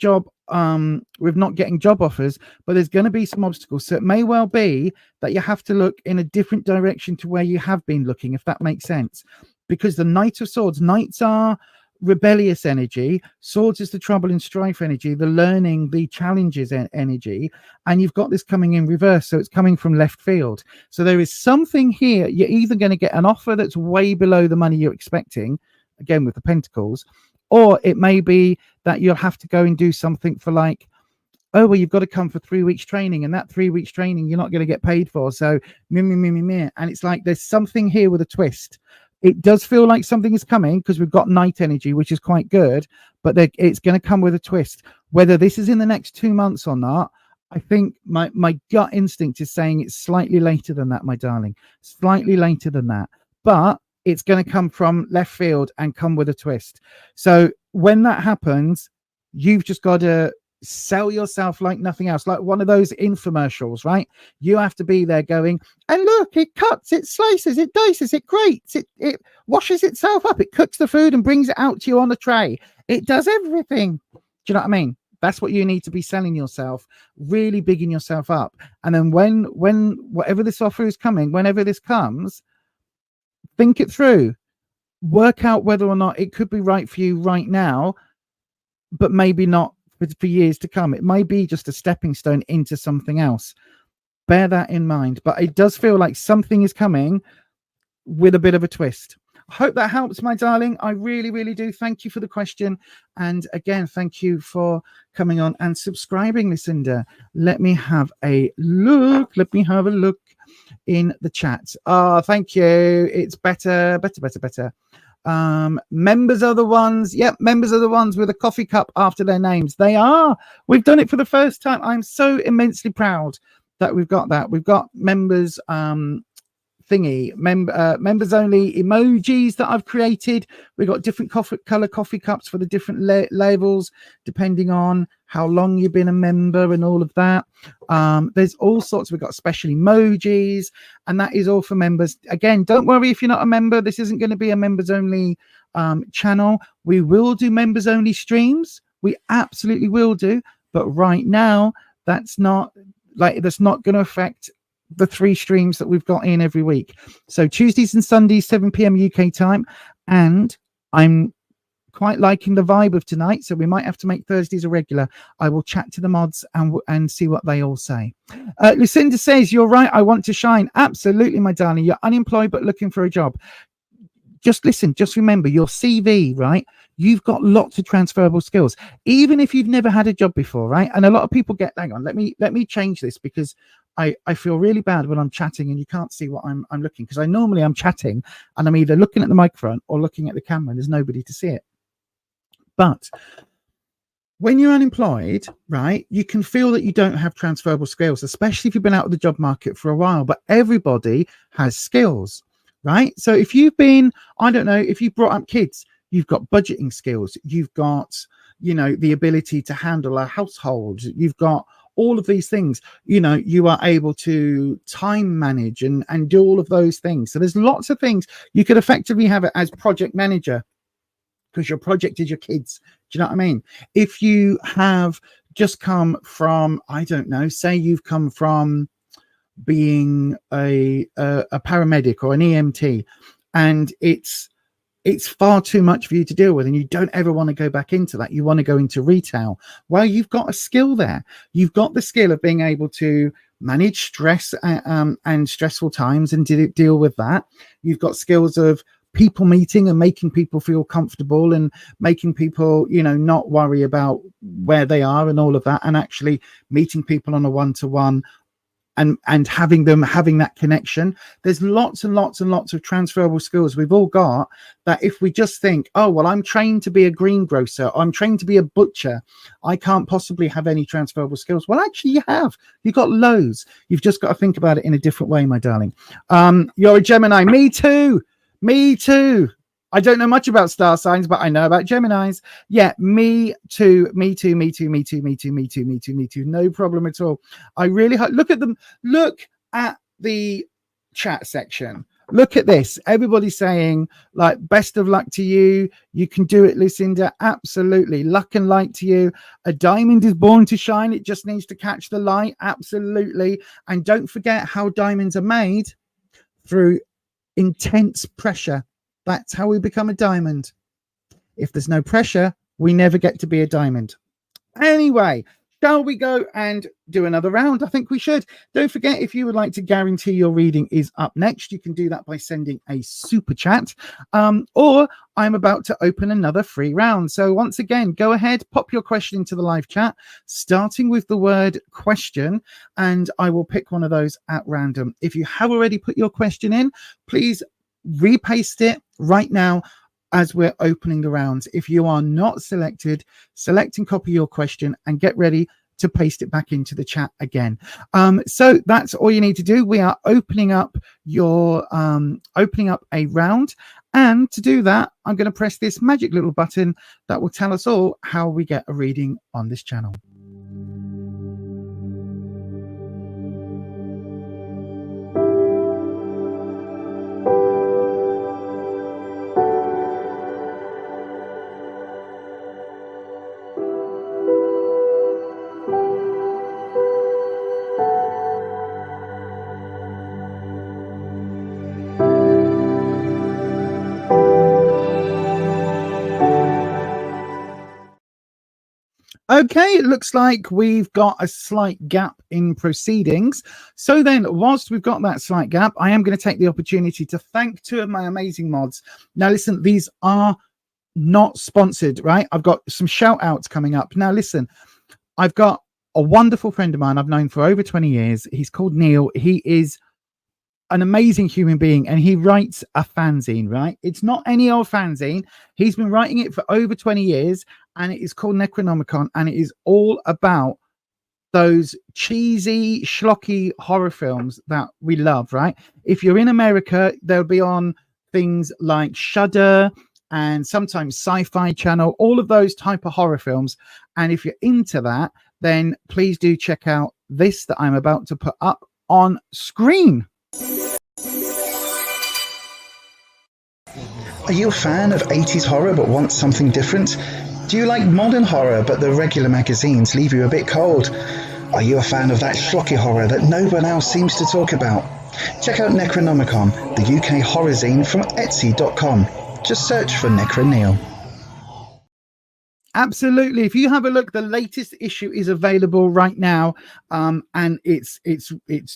not getting job offers, but there's going to be some obstacles. So it may well be that you have to look in a different direction to where you have been looking, if that makes sense. Because the Knight of Swords, knights are rebellious energy, swords is the trouble and strife energy, the learning, the challenges energy, and you've got this coming in reverse, so it's coming from left field. So there is something here. You're either going to get an offer that's way below the money you're expecting, again with the Pentacles, or it may be that you'll have to go and do something for oh, well, you've got to come for 3 weeks training, and that 3 weeks training you're not going to get paid for. So and it's like there's something here with a twist. It does feel like something is coming because we've got night energy, which is quite good, but it's going to come with a twist. Whether this is in the next 2 months or not, I think my gut instinct is saying it's slightly later than that, my darling. Slightly later than that. But it's going to come from left field and come with a twist. So when that happens, you've just got to sell yourself like nothing else, like one of those infomercials, right? You have to be there going, and look, it cuts, it slices, it dices, it grates, it washes itself up, it cooks the food and brings it out to you on a tray. It does everything. Do you know what I mean? That's what you need to be selling yourself, really bigging yourself up. And then when whatever this offer is coming, whenever this comes, think it through, work out whether or not it could be right for you right now, but maybe not for years to come. It may be just a stepping stone into something else. Bear that in mind. But it does feel like something is coming with a bit of a twist. I hope that helps, my darling. I really, really do. Thank you for the question. And again, thank you for coming on and subscribing, Lucinda. Let me have a look. Let me have a look in the chat. Oh, thank you. It's better. Members are the ones. Yep, members are the ones with a coffee cup after their names. They are. We've done it for the first time. I'm so immensely proud that we've got that. We've got members members only emojis that I've created. We've got different color coffee cups for the different levels depending on how long you've been a member and all of that. There's all sorts. We've got special emojis, and that is all for members. Again, don't worry if you're not a member. This isn't going to be a members only channel. We will do members only streams. We absolutely will do, but right now that's not going to affect the 3 streams that we've got in every week. So Tuesdays and Sundays, 7 p.m. UK time. And I'm quite liking the vibe of tonight, so we might have to make Thursdays a regular. I will chat to the mods and see what they all say. Lucinda says, you're right, I want to shine. Absolutely, my darling. You're unemployed but looking for a job. Just listen, just remember your CV, right? You've got lots of transferable skills, even if you've never had a job before, right? And a lot of people hang on, let me change this, because I feel really bad when I'm chatting and you can't see what I'm looking, because I'm chatting and I'm either looking at the microphone or looking at the camera and there's nobody to see it. But when you're unemployed, right, you can feel that you don't have transferable skills, especially if you've been out of the job market for a while. But everybody has skills, right? So if you've been, I don't know, if you've brought up kids, you've got budgeting skills, you've got, the ability to handle a household, you've got all of these things, you are able to time manage and do all of those things. So there's lots of things. You could effectively have it as project manager, because your project is your kids. Do you know what I mean? If you have just come from, I don't know, say you've come from being a paramedic or an EMT, and it's far too much for you to deal with, and you don't ever want to go back into that. You want to go into retail. Well, you've got a skill there. You've got the skill of being able to manage stress and stressful times and deal with that. You've got skills of people meeting and making people feel comfortable and making people, not worry about where they are and all of that, and actually meeting people on a one-to-one and having that connection. There's lots and lots and lots of transferable skills we've all got, that if we just think, oh, well, I'm trained to be a greengrocer, I'm trained to be a butcher, I can't possibly have any transferable skills. Well, actually you have. You've got loads. You've just got to think about it in a different way, my darling. You're a Gemini. Me too. I don't know much about star signs, but I know about Geminis. Yeah, me too. No problem at all. I really look at them. Look at the chat section. Look at this. Everybody's saying, like, best of luck to you. You can do it, Lucinda. Absolutely. Luck and light to you. A diamond is born to shine. It just needs to catch the light. Absolutely. And don't forget how diamonds are made, through intense pressure. That's how we become a diamond. If there's no pressure, we never get to be a diamond. Anyway, shall we go and do another round? I think we should. Don't forget, if you would like to guarantee your reading is up next, you can do that by sending a super chat, or I'm about to open another free round. So once again, go ahead, pop your question into the live chat, starting with the word question, and I will pick one of those at random. If you have already put your question in, please repaste it right now as we're opening the rounds. If you are not selected, select and copy your question and get ready to paste it back into the chat again. So that's all you need to do. We are opening up a round, and to do that, I'm going to press this magic little button that will tell us all how we get a reading on this channel. Okay, it looks like we've got a slight gap in proceedings. So then, whilst we've got that slight gap, I am going to take the opportunity to thank two of my amazing mods. Now, listen, these are not sponsored, right? I've got some shout outs coming up. Now, listen, I've got a wonderful friend of mine I've known for over 20 years. He's called Neil. He is an amazing human being, and he writes a fanzine, right? It's not any old fanzine. He's been writing it for over 20 years, and it is called Necronomicon, and it is all about those cheesy, schlocky horror films that we love, right? If you're in America, they'll be on things like Shudder and sometimes Sci-Fi Channel, all of those type of horror films. And if you're into that, then please do check out this that I'm about to put up on screen. Are you a fan of 80s horror but want something different? Do you like modern horror but the regular magazines leave you a bit cold? Are you a fan of that schlocky horror that no one else seems to talk about? Check out Necronomicon, the UK horror zine from Etsy.com. Just search for Necroneil. Absolutely. If you have a look, the latest issue is available right now, and it's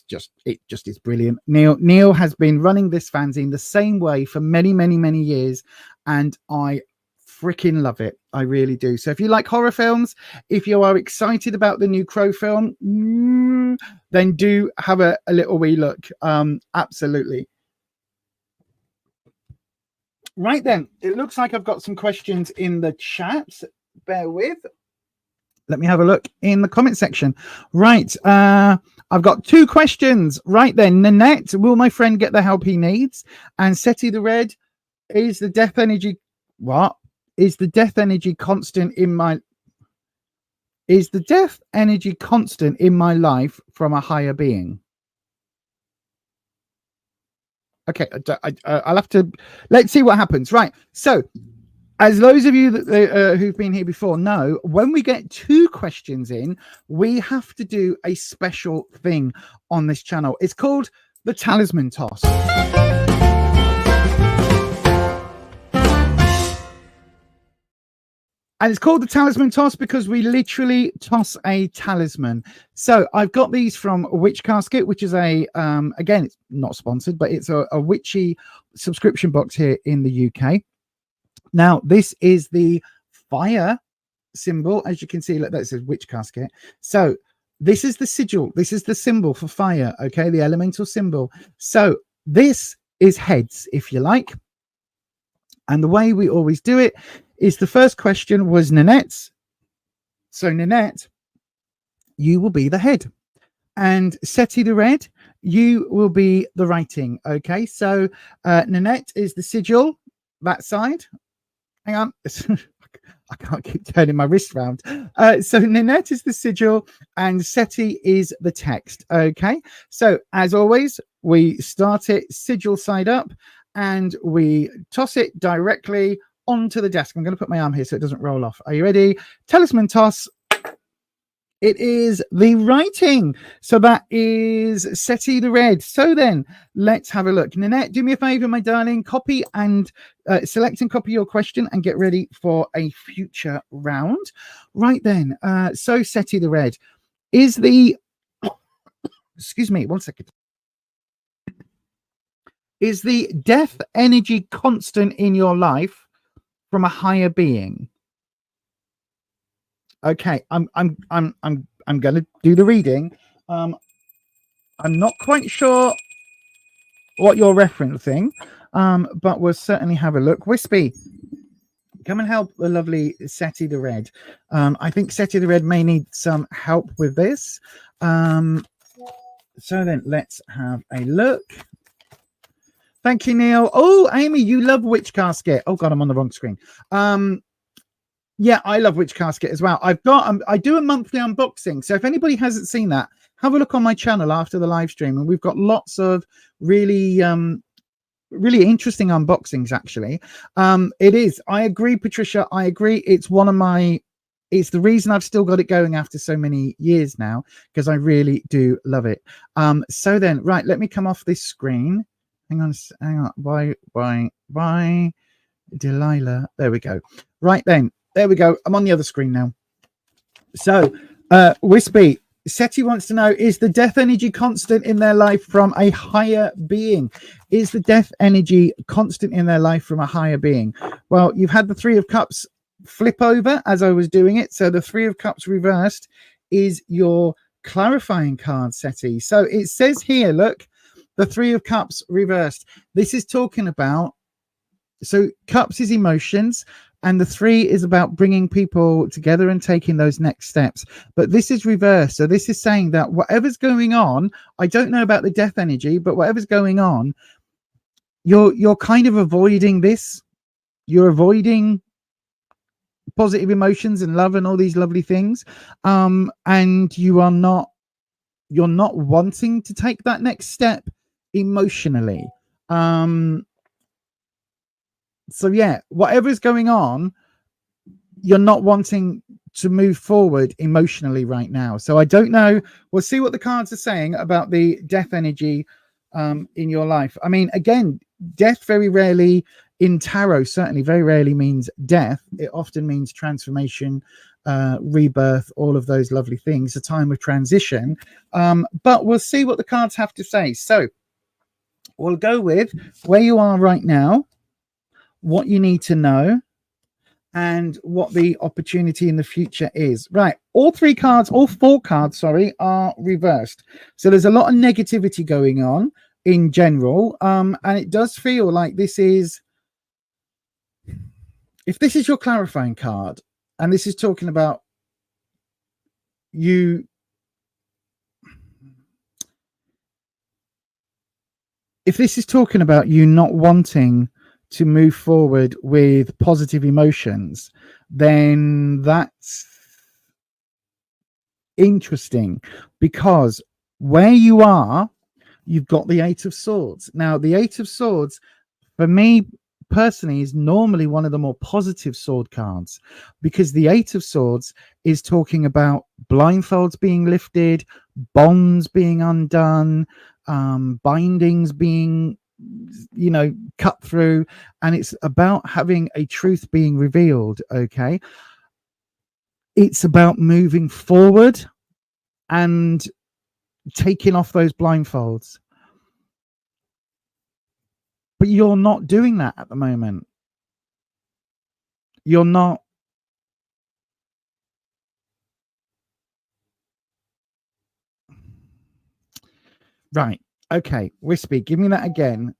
just brilliant. Neil has been running this fanzine the same way for many years, and I freaking love it. I really do. So if you like horror films, if you are excited about the new Crow film, then do have a little wee look. Absolutely. Right then, it looks like I've got some questions in the chat. Bear with. Let me have a look in the comment section. Right. I've got two questions. Right then. Nanette, will my friend get the help he needs? And Seti the Red, is the death energy... What? Is the death energy constant in my... Is the death energy constant in my life from a higher being? Okay. I'll have to... Let's see what happens. Right. So... As those of you that who've been here before know, when we get two questions in, we have to do a special thing on this channel. It's called the Talisman Toss. And it's called the Talisman Toss because we literally toss a talisman. So I've got these from Witch Casket, which is a, again, it's not sponsored, but it's a witchy subscription box here in the UK. Now, this is the fire symbol. As you can see, look, that says Witch Casket. So this is the sigil. This is the symbol for fire, okay? The elemental symbol. So this is heads, if you like. And the way we always do it is the first question was Nanette's. So Nanette, you will be the head. And Seti the Red, you will be the writing, okay? So Nanette is the sigil, that side. Hang on. I can't keep turning my wrist round. So Nanette is the sigil and Seti is the text. Okay. So as always, we start it sigil side up and we toss it directly onto the desk. I'm going to put my arm here so it doesn't roll off. Are you ready? Talisman toss. It is the writing. So that is Seti the Red. So then let's have a look. Nanette, do me a favor, my darling. Copy and select and copy your question and get ready for a future round. Right then. So Seti the Red is the... Excuse me, 1 second. Is the death energy constant in your life from a higher being? Okay, I'm going to do the reading. I'm not quite sure what you're referencing, but we'll certainly have a look. Wispy, come and help the lovely Seti the Red. I think Seti the Red may need some help with this. So then let's have a look. Thank you, Neil. Oh, Amy, you love Witch Casket. Oh God, I'm on the wrong screen. Yeah, I love Witch Casket as well. I do a monthly unboxing. So if anybody hasn't seen that, have a look on my channel after the live stream. And we've got lots of really interesting unboxings, actually. It is. I agree, Patricia. I agree. It's it's the reason I've still got it going after so many years now, because I really do love it. So then, right, let me come off this screen. Hang on. Bye. Delilah. There we go. Right then. There we go. I'm on the other screen now. So, Wispy, Seti wants to know, is the death energy constant in their life from a higher being? Is the death energy constant in their life from a higher being? Well, you've had the Three of Cups flip over as I was doing it. So the Three of Cups reversed is your clarifying card, Seti. So it says here, look, the Three of Cups reversed. This is talking about, so Cups is emotions, and the 3 is about bringing people together and taking those next steps. But this is reversed. So this is saying that whatever's going on, I don't know about the death energy, but whatever's going on, you're kind of avoiding this. You're avoiding positive emotions and love and all these lovely things. And you're not wanting to take that next step emotionally. So yeah, whatever's going on, you're not wanting to move forward emotionally right now. So I don't know. We'll see what the cards are saying about the death energy in your life. I mean, again, death very rarely in tarot, certainly very rarely means death. It often means transformation, rebirth, all of those lovely things, a time of transition. But we'll see what the cards have to say. So we'll go with where you are right now, what you need to know, and what the opportunity in the future is. Right, all four cards, are reversed. So there's a lot of negativity going on in general, and it does feel like this is, if this is your clarifying card, and this is talking about you, if this is talking about you not wanting to move forward with positive emotions, then that's interesting, because where you are, you've got the Eight of Swords. Now, the Eight of Swords, for me personally, is normally one of the more positive sword cards, because the Eight of Swords is talking about blindfolds being lifted, bonds being undone, bindings being cut through, and it's about having a truth being revealed. Okay, it's about moving forward and taking off those blindfolds, but you're not doing that at the moment. You're not. Right. Okay, Wispy, give me that again.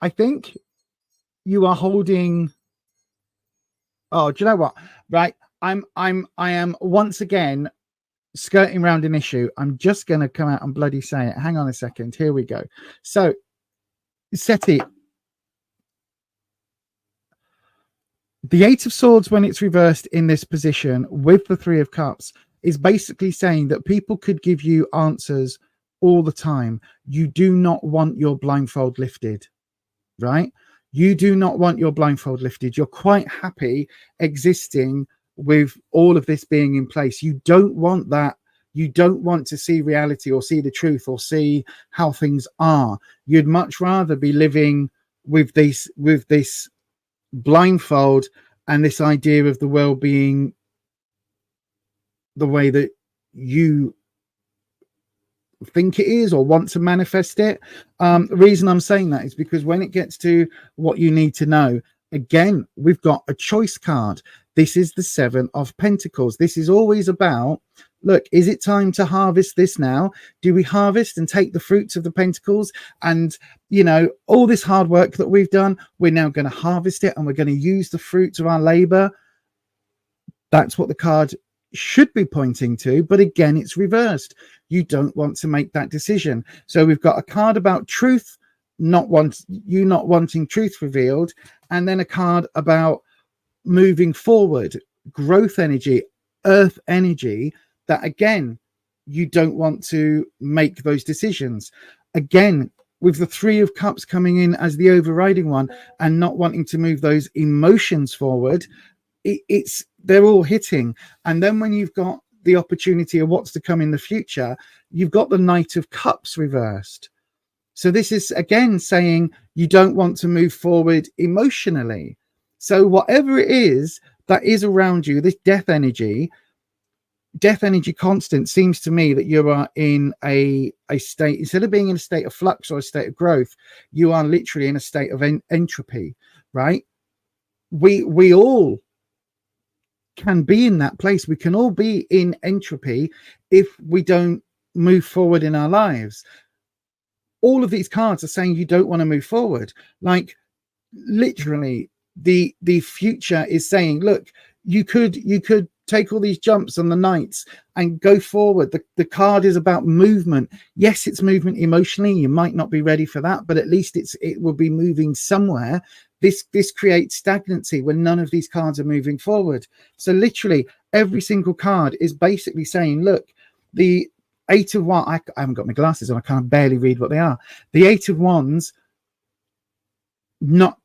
I think you are holding. Oh, do you know what? Right. I am once again skirting around an issue. I'm just going to come out and bloody say it. Hang on a second. Here we go. So, Seti, the Eight of Swords, when it's reversed in this position with the Three of Cups, is basically saying that people could give you answers all the time. You do not want your blindfold lifted, right? You do not want your blindfold lifted. You're quite happy existing with all of this being in place. You don't want that. You don't want to see reality or see the truth or see how things are. You'd much rather be living with this blindfold and this idea of the world being the way that you think it is or want to manifest it. The reason I'm saying that is because when it gets to what you need to know, again, we've got a choice card. This is the Seven of Pentacles. This is always about, look, is it time to harvest this now? Do we harvest and take the fruits of the Pentacles? And, all this hard work that we've done, we're now going to harvest it and we're going to use the fruits of our labor. That's what the card should be pointing to. But again, it's reversed. You don't want to make that decision. So we've got a card about truth, not wanting truth revealed, and then a card about moving forward, growth energy, earth energy, that again, you don't want to make those decisions. Again, with the Three of Cups coming in as the overriding one and not wanting to move those emotions forward, they're all hitting. And then when you've got the opportunity of what's to come in the future, you've got the Knight of Cups reversed. So this is again saying you don't want to move forward emotionally. So whatever it is that is around you, this death energy constant, seems to me that you are in a state, instead of being in a state of flux or a state of growth, you are literally in a state of entropy, right? We all can be in that place. We can all be in entropy if we don't move forward in our lives. All of these cards are saying you don't want to move forward. Like literally the future is saying, look, you could take all these jumps on the nights and go forward. The card is about movement. Yes, it's movement emotionally. You might not be ready for that, but at least it will be moving somewhere. This creates stagnancy when none of these cards are moving forward. So literally every single card is basically saying, look, the Eight of Wands, I haven't got my glasses on, I can't barely read what they are. The Eight of Wands,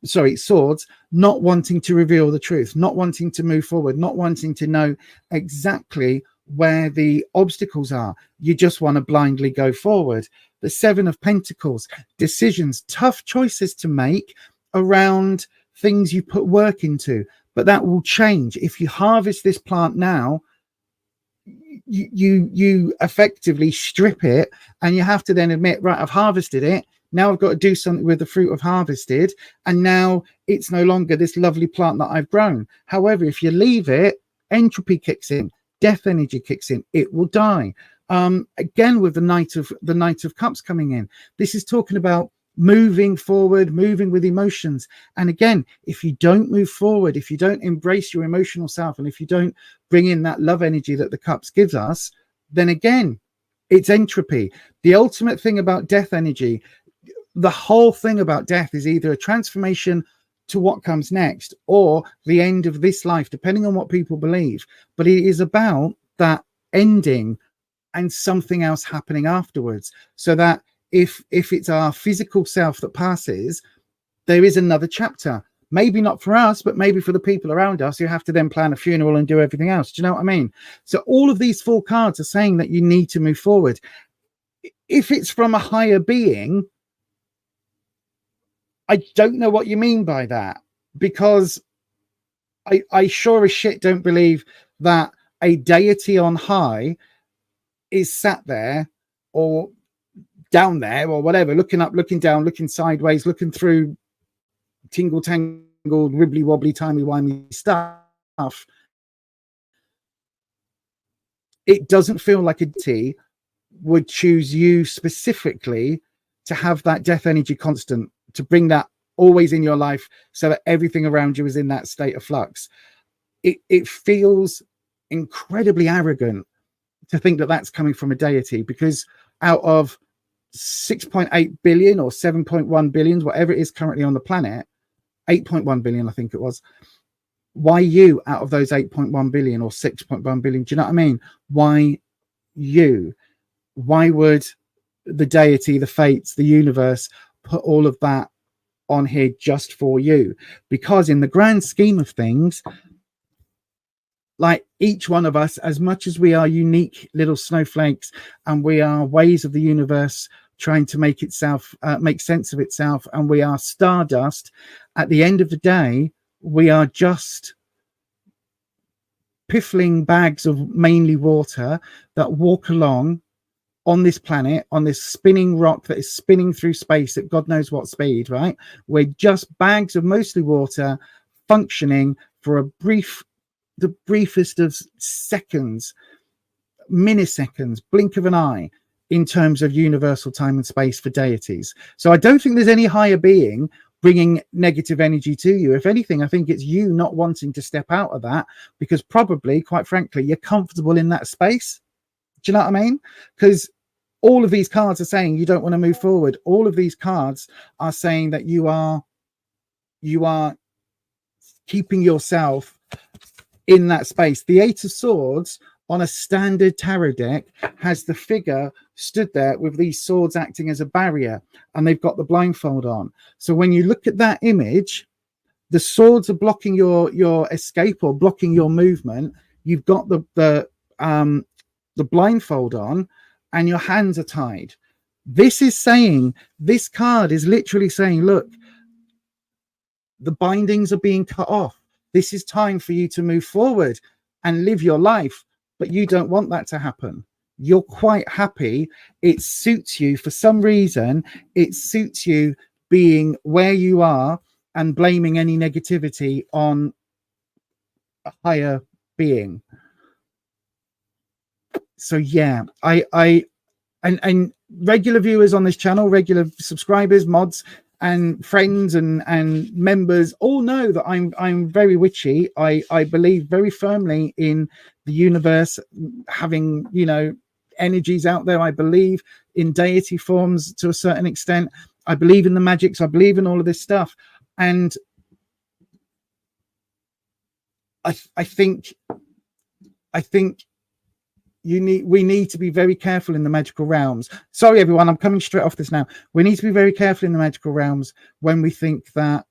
swords, not wanting to reveal the truth, not wanting to move forward, not wanting to know exactly where the obstacles are. You just want to blindly go forward. The Seven of Pentacles, decisions, tough choices to make around things you put work into, but that will change. If you harvest this plant now, you effectively strip it, and you have to then admit, right, I've harvested it. Now I've got to do something with the fruit I've harvested, and now it's no longer this lovely plant that I've grown. However, if you leave it, entropy kicks in, death energy kicks in, it will die. Again, with the Knight of Cups coming in, this is talking about moving forward, moving with emotions. And again, if you don't move forward, if you don't embrace your emotional self, and if you don't bring in that love energy that the cups gives us, then again, it's entropy. The ultimate thing about death energy, the whole thing about death is either a transformation to what comes next or the end of this life, depending on what people believe. But it is about that ending and something else happening afterwards, so that if it's our physical self that passes, there is another chapter. Maybe not for us, but maybe for the people around us who have to then plan a funeral and do everything else. Do you know what I mean? So all of these four cards are saying that you need to move forward. If it's from a higher being, I don't know what you mean by that, because I sure as shit don't believe that a deity on high is sat there or down there or whatever, looking up, looking down, looking sideways, looking through tingle tangled wibbly wobbly timey wimey stuff. It doesn't feel like a deity would choose you specifically to have that death energy constant, to bring that always in your life so that everything around you is in that state of flux. It feels incredibly arrogant to think that that's coming from a deity, because out of 6.8 billion or 7.1 billion, whatever it is currently on the planet, 8.1 billion, I think it was. Why you out of those 8.1 billion or 6.1 billion? Do you know what I mean? Why you? Why would the deity, the fates, the universe put all of that on here just for you? Because in the grand scheme of things, like each one of us, as much as we are unique little snowflakes and we are ways of the universe trying to make itself make sense of itself, and we are stardust, at the end of the day we are just piffling bags of mainly water that walk along on this planet, on this spinning rock that is spinning through space at God knows what speed, right? We're just bags of mostly water functioning for the briefest of seconds, milliseconds, blink of an eye, in terms of universal time and space for deities. So I don't think there's any higher being bringing negative energy to you. If anything, I think it's you not wanting to step out of that, because probably, quite frankly, you're comfortable in that space. Do you know what I mean? Because all of these cards are saying you don't want to move forward. All of these cards are saying that you are keeping yourself in that space. The Eight of Swords on a standard tarot deck has the figure stood there with these swords acting as a barrier, and they've got the blindfold on. So when you look at that image, the swords are blocking your escape or blocking your movement. You've got the blindfold on, and your hands are tied. This is saying, this card is literally saying, look, the bindings are being cut off. This is time for you to move forward and live your life, but you don't want that to happen. You're quite happy. It suits you for some reason. It suits you being where you are and blaming any negativity on a higher being. So yeah, and regular viewers on this channel, regular subscribers, mods, and friends and members all know that I'm very witchy. I believe very firmly in the universe having, you know, energies out there. I believe in deity forms to a certain extent. I believe in the magics. I believe in all of this stuff. And I think we need to be very careful in the magical realms. Sorry, everyone, I'm coming straight off this now. We need to be very careful in the magical realms when we think that,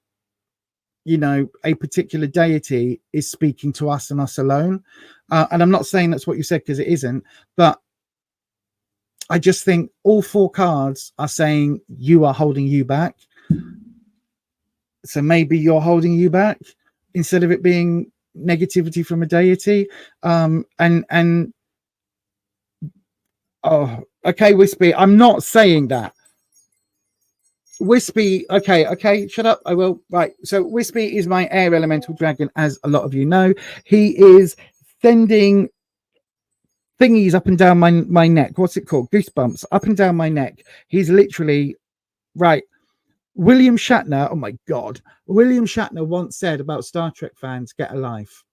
you know, a particular deity is speaking to us and us alone. And I'm not saying that's what you said, because it isn't. But I just think all 4 cards are saying you are holding you back. So maybe you're holding you back instead of it being negativity from a deity. Oh, okay, Wispy. I'm not saying that. Wispy, okay, shut up. I will. Right. So Wispy is my air elemental dragon, as a lot of you know. He is sending thingies up and down my neck. What's it called? Goosebumps up and down my neck. He's literally right. William Shatner, oh my God. William Shatner once said about Star Trek fans, get a life.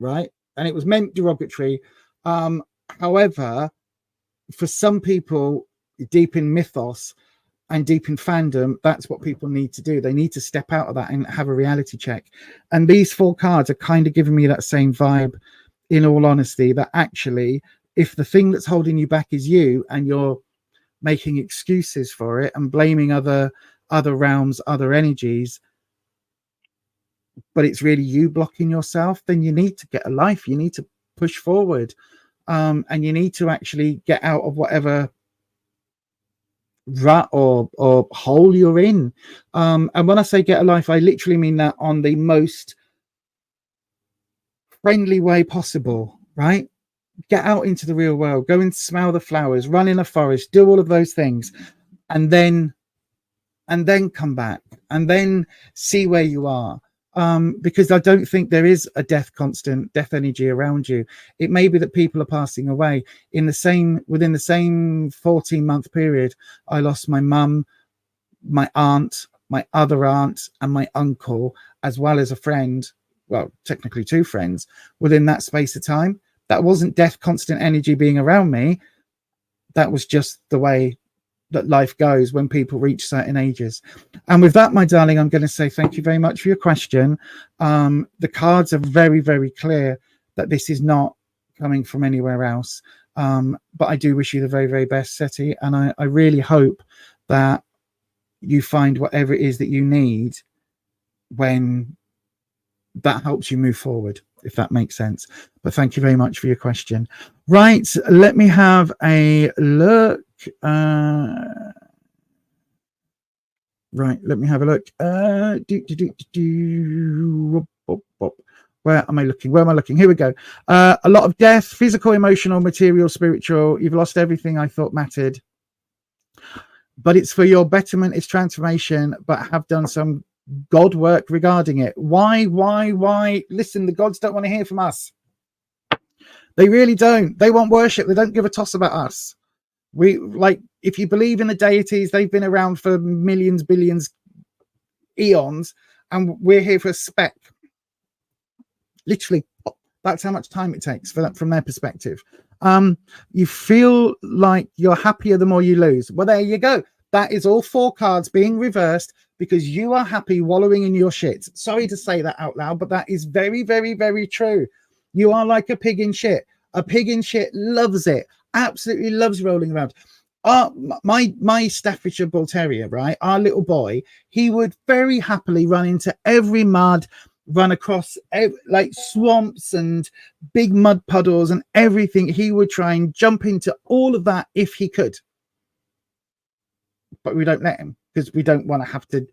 Right? And it was meant derogatory. However, for some people deep in mythos and deep in fandom, that's what people need to do. They need to step out of that and have a reality check. And these 4 cards are kind of giving me that same vibe, in all honesty, that actually, if the thing that's holding you back is you, and you're making excuses for it and blaming other realms, other energies, but it's really you blocking yourself, then you need to get a life. You need to push forward. And you need to actually get out of whatever rut or hole you're in. And when I say get a life, I literally mean that on the most friendly way possible, right? Get out into the real world, go and smell the flowers, run in a forest, do all of those things, and then come back and then see where you are. Because I don't think there is a constant death energy around you. It may be that people are passing away within the same 14-month period. I lost my mum, my aunt, my other aunt, and my uncle, as well as a friend. Well, technically 2 friends within that space of time. That wasn't death, constant energy being around me. That was just the way that life goes when people reach certain ages. And with that, my darling, I'm going to say thank you very much for your question. The cards are very, very clear that this is not coming from anywhere else. But I do wish you the very, very best, Seti. And I really hope that you find whatever it is that you need when that helps you move forward, if that makes sense. But thank you very much for your question. Right, let me have a look. Right, let me have a look. Where am I looking? Here we go. A lot of death, physical, emotional, material, spiritual. You've lost everything I thought mattered. But it's for your betterment, it's transformation, but have done some God work regarding it. Why? Listen, the gods don't want to hear from us. They really don't. They want worship. They don't give a toss about us. We, like, if you believe in the deities, they've been around for millions, billions, eons, and we're here for a speck. Literally, that's how much time it takes for that, from their perspective. You feel like you're happier the more you lose. Well, there you go. That is all 4 cards being reversed because you are happy wallowing in your shit. Sorry to say that out loud, but that is very, very, very true. You are like a pig in shit. A pig in shit loves it. Absolutely loves rolling around. My Staffordshire Bull Terrier, right? Our little boy, he would very happily run into every mud, run across like swamps and big mud puddles and everything. He would try and jump into all of that if he could. but we don't let him because we don't want to have to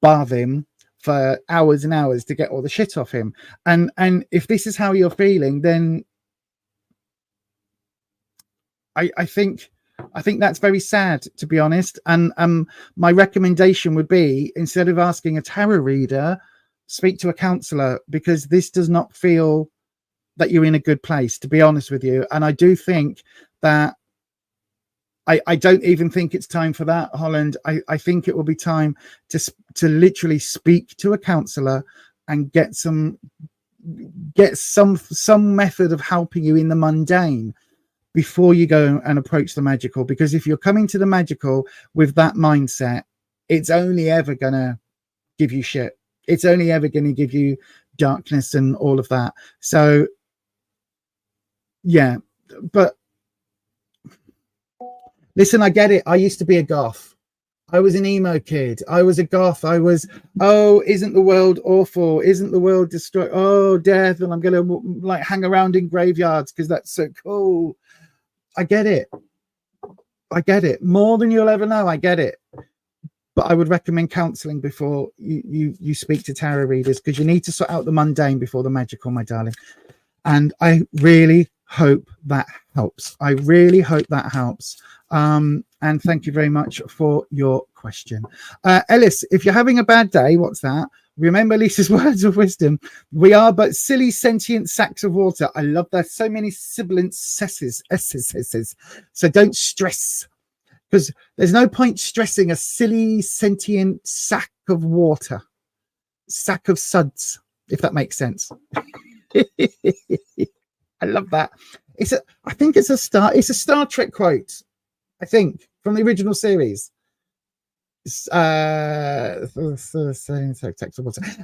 bar him for hours and hours to get all the shit off him. And if this is how you're feeling, then I think that's very sad, to be honest. And my recommendation would be, instead of asking a tarot reader, speak to a counselor, because this does not feel that you're in a good place, to be honest with you. And I do think that I don't even think it's time for that, Holland. I think it will be time to literally speak to a counselor and get some method of helping you in the mundane before you go and approach the magical. Because if you're coming to the magical with that mindset, it's only ever gonna give you shit. It's only ever going to give you darkness and all of that. So yeah, but listen, I get it. I used to be a goth. I was an emo kid. I was a goth. I was, oh, isn't the world awful? Isn't the world destroyed? Oh, death. And I'm going to like hang around in graveyards because that's so cool. I get it. I get it. More than you'll ever know. I get it. But I would recommend counseling before you speak to tarot readers, because you need to sort out the mundane before the magical, my darling. And I really hope that helps. I really hope that helps. And thank you very much for your question. Ellis, if you're having a bad day, what's that? Remember Lisa's words of wisdom. We are but silly, sentient sacks of water. I love that. So many sibilant s's. So don't stress, because there's no point stressing a silly, sentient sack of water. Sack of suds, if that makes sense. I love that. I think it's a Star Trek quote, I think, from the original series.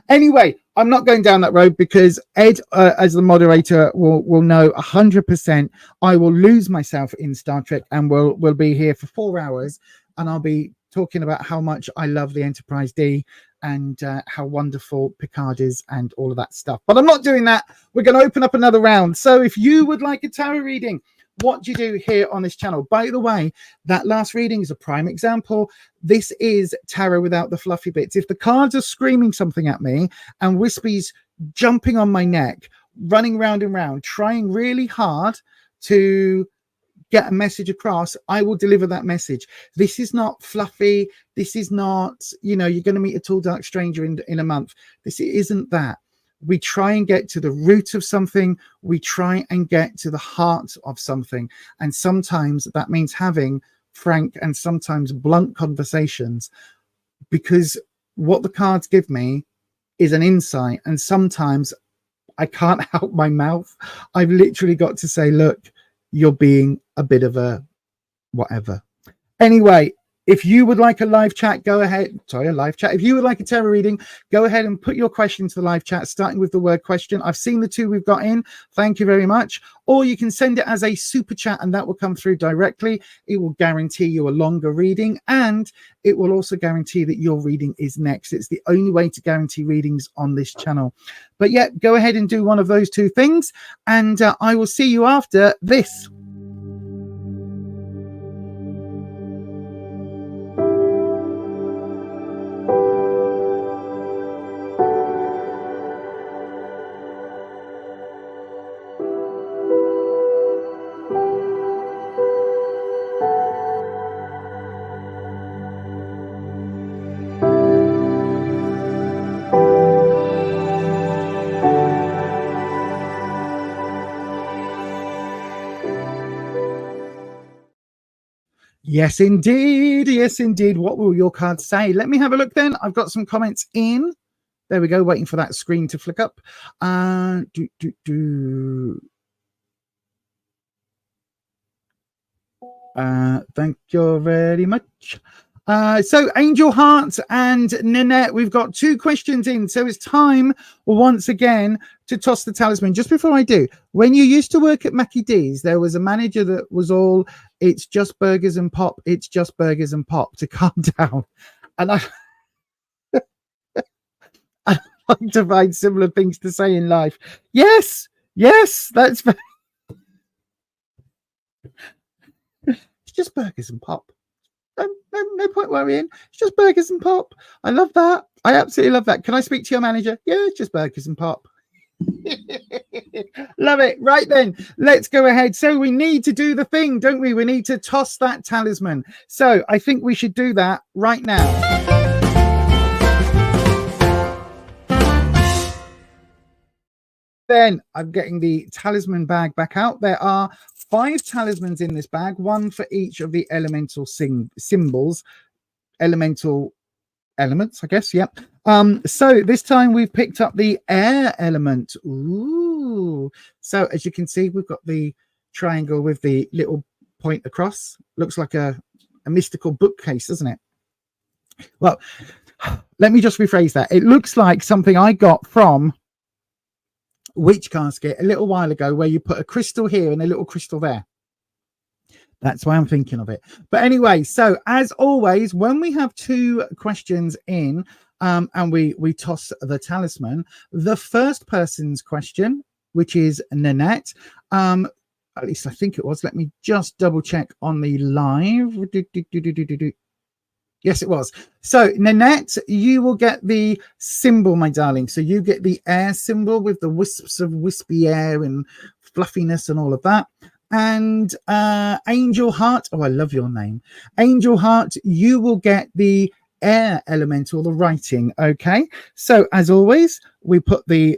Anyway, I'm not going down that road because Ed, as the moderator, will know 100%. I will lose myself in Star Trek, and we'll be here for 4 hours, and I'll be talking about how much I love the Enterprise D and how wonderful Picard is and all of that stuff. But I'm not doing that. We're going to open up another round. So if you would like a tarot reading, what do you do here on this channel? By the way, that last reading is a prime example. This is tarot without the fluffy bits. If the cards are screaming something at me and Wispy's jumping on my neck, running round and round, trying really hard to get a message across, I will deliver that message. This is not fluffy. This is not, you're going to meet a tall, dark stranger in a month. This isn't that. We try and get to the root of something. We try and get to the heart of something. And sometimes that means having frank and sometimes blunt conversations, because what the cards give me is an insight. And sometimes I can't help my mouth. I've literally got to say, look, you're being a bit of a whatever. Anyway, if you would like a live chat, go ahead. Sorry, a live chat. If you would like a tarot reading, go ahead and put your question to the live chat, starting with the word question. I've seen the 2 we've got in. Thank you very much. Or you can send it as a super chat and that will come through directly. It will guarantee you a longer reading, and it will also guarantee that your reading is next. It's the only way to guarantee readings on this channel. But yeah, go ahead and do one of those 2 things, and I will see you after this. Yes, indeed. Yes, indeed. What will your cards say? Let me have a look then. I've got some comments in. There we go. Waiting for that screen to flick up. Thank you very much. So Angel Heart and Nanette, we've got 2 questions in. So it's time once again to toss the talisman. Just before I do, when you used to work at Mackie D's, there was a manager that was all, it's just burgers and pop. It's just burgers and pop, to calm down. And I like to find similar things to say in life. Yes, that's it's just burgers and pop. no point worrying. It's just burgers and pop. I love that. I absolutely love that. Can I speak to your manager? Yeah, it's just burgers and pop. Love it. Right then, let's go ahead. So we need to do the thing, don't we? We need to toss that talisman. So I think we should do that right now. Then I'm getting the talisman bag back out. There are 5 talismans in this bag, one for each of the elemental symbols, elemental elements, I guess. Yep. So this time we've picked up the air element. Ooh. So as you can see, we've got the triangle with the little point across. Looks like a mystical bookcase, doesn't it? Well, let me just rephrase that. It looks like something I got from Witch Casket a little while ago, where you put a crystal here and a little crystal there. That's why I'm thinking of it. But anyway, so as always, when we have 2 questions in and we toss the talisman, the first person's question, which is Nanette, at least I think it was. Let me just double check on the live. Yes, it was. So, Nanette, you will get the symbol, my darling. So you get the air symbol with the wisps of wispy air and fluffiness and all of that. And Angel Heart, oh, I love your name. Angel Heart, you will get the air elemental, the writing. Okay. So, as always, we put the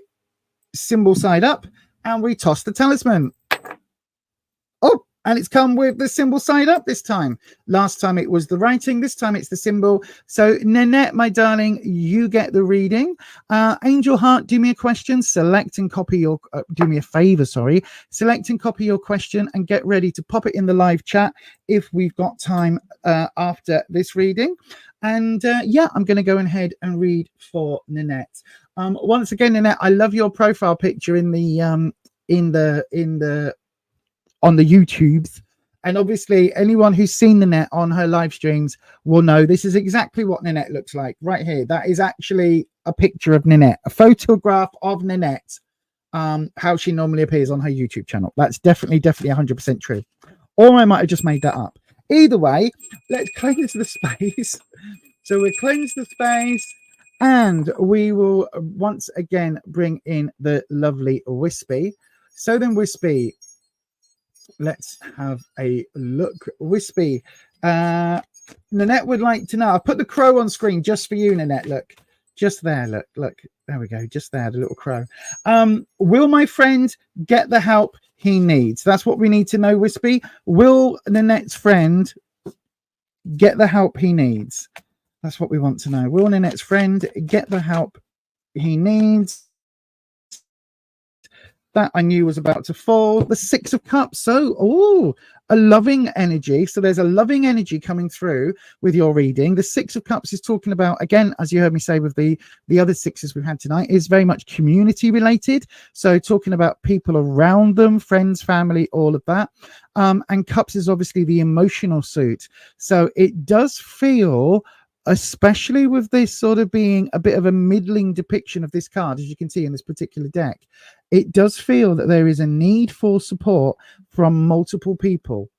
symbol side up and we toss the talisman. Oh, and it's come with the symbol side up this time. Last time it was the writing. This time it's the symbol. So, Nanette, my darling, you get the reading. Angel Heart, do me a question. Select and copy your... do me a favor, sorry. Select and copy your question and get ready to pop it in the live chat if we've got time after this reading. And yeah, I'm going to go ahead and read for Nanette. Once again, Nanette, I love your profile picture on the YouTubes, and obviously anyone who's seen Nanette on her live streams will know this is exactly what Nanette looks like right here. That is actually a picture of Nanette, a photograph of Nanette, how she normally appears on her YouTube channel. That's definitely 100% true, or I might have just made that up. Either way, let's cleanse the space. So we cleanse the space and we will once again bring in the lovely Wispy. So then, Wispy, let's have a look. Wispy, Nanette would like to know. I put the crow on screen just for you, Nanette. Look, just there. Look. There we go. Just there, the little crow. Will my friend get the help he needs? That's what we need to know, Wispy. Will Nanette's friend get the help he needs? That's what we want to know. Will Nanette's friend get the help he needs? That I knew was about to fall. The 6 of Cups. So, oh, a loving energy. So there's a loving energy coming through with your reading. The 6 of Cups is talking about, again, as you heard me say with the other 6s we've had tonight, is very much community related. So talking about people around them, friends, family, all of that. And Cups is obviously the emotional suit. So it does feel, especially with this sort of being a bit of a middling depiction of this card, as you can see in this particular deck, it does feel that there is a need for support from multiple people.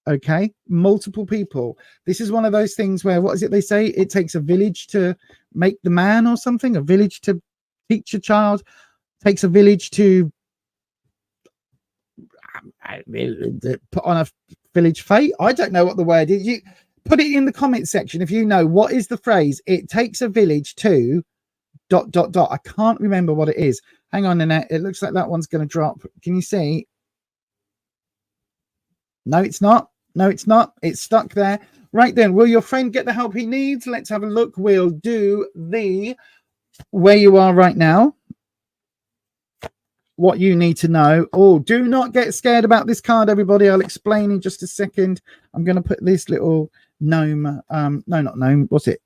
Okay, multiple people. This is one of those things where, what is it they say? It takes a village to make the man, or something. A village to teach a child. Takes a village to put on a village fete. I don't know what the word is. You put it in the comment section if you know what is the phrase. It takes a village to ... I can't remember what it is. Hang on, Nanette. It looks like that one's going to drop. Can you see? No, it's not. No, it's not. It's stuck there. Right then, will your friend get the help he needs? Let's have a look. We'll do the where you are right now. What you need to know. Oh, do not get scared about this card, everybody. I'll explain in just a second. I'm going to put this little gnome. No, not gnome. What's it?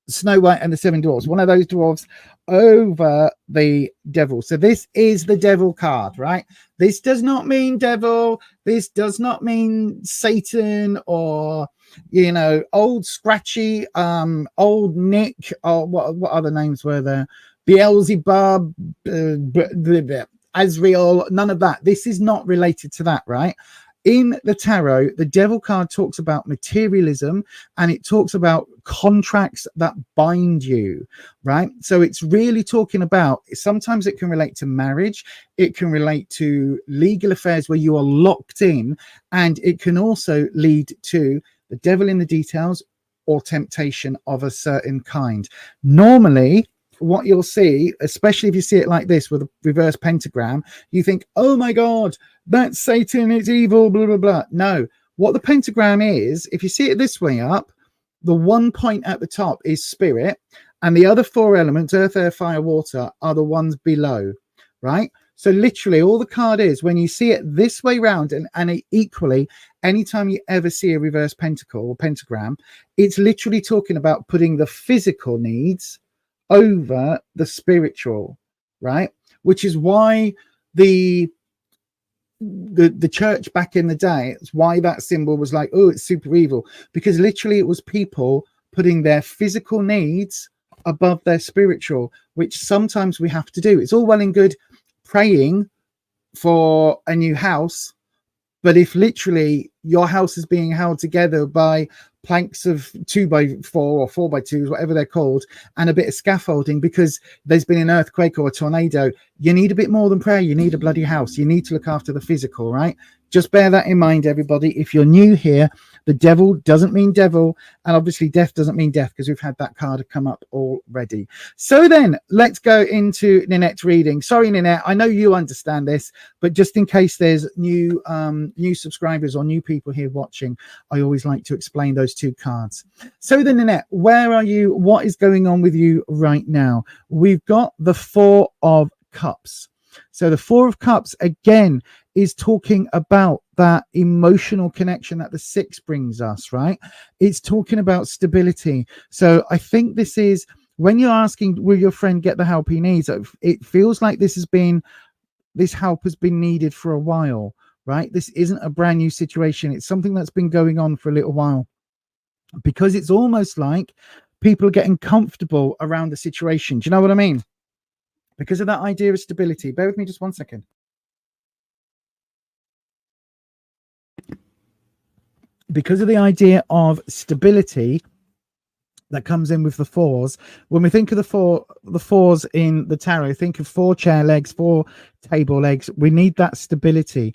Snow White and the 7 Dwarfs, one of those dwarves over the devil. So this is the devil card, right? This does not mean devil. This does not mean Satan or, you know, old Scratchy, old Nick, or what other names were there? Beelzebub, Azrael, none of that. This is not related to that, right? in the tarot, the devil card talks about materialism, and it talks about contracts that bind you, right? So it's really talking about, sometimes it can relate to marriage, it can relate to legal affairs where you are locked in, and it can also lead to the devil in the details or temptation of a certain kind. Normally, what you'll see, especially if you see it like this with a reverse pentagram, you think, oh my God, that's Satan, it's evil, blah, blah, blah. No, what the pentagram is, if you see it this way up, the one point at the top is spirit, and the other four elements, earth, air, fire, water, are the ones below, right? So literally all the card is, when you see it this way round, and equally, anytime you ever see a reverse pentacle or pentagram, it's literally talking about putting the physical needs over the spiritual, right? Which is why the church back in the day, it's why that symbol was like, oh, it's super evil, because literally it was people putting their physical needs above their spiritual, which sometimes we have to do. It's all well and good praying for a new house, but if literally your house is being held together by planks of 2x4 or 4x2s, whatever they're called, and a bit of scaffolding because there's been an earthquake or a tornado, you need a bit more than prayer. You need a bloody house. You need to look after the physical, right? Just bear that in mind, everybody. If you're new here, the devil doesn't mean devil, and obviously death doesn't mean death, because we've had that card come up already. So then let's go into Ninette's reading. Sorry, Ninette, I know you understand this, but just in case there's new subscribers or new people here watching, I always like to explain those two cards. So then, Ninette, where are you? What is going on with you right now? We've got the Four of Cups. So the Four of Cups, again, is talking about that emotional connection that the Six brings us, right? It's talking about stability. So I think this is, when you're asking, will your friend get the help he needs? It feels like this help has been needed for a while, right? This isn't a brand new situation. It's something that's been going on for a little while, because it's almost like people are getting comfortable around the situation. Do you know what I mean? Because of that idea of stability. Bear with me just 1 second. Because of the idea of stability that comes in with the fours, when we think of the fours in the tarot, think of 4 chair legs, 4 table legs. We need that stability.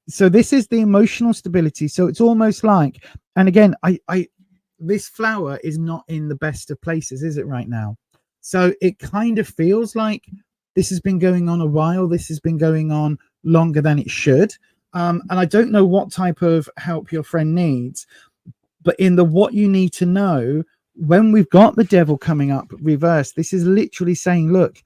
So this is the emotional stability. So it's almost like, and again, this flower is not in the best of places, is it, right now? So it kind of feels like this has been going on a while. This has been going on longer than it should. And I don't know what type of help your friend needs, but in the what you need to know, when we've got the devil coming up reversed, this is literally saying, look,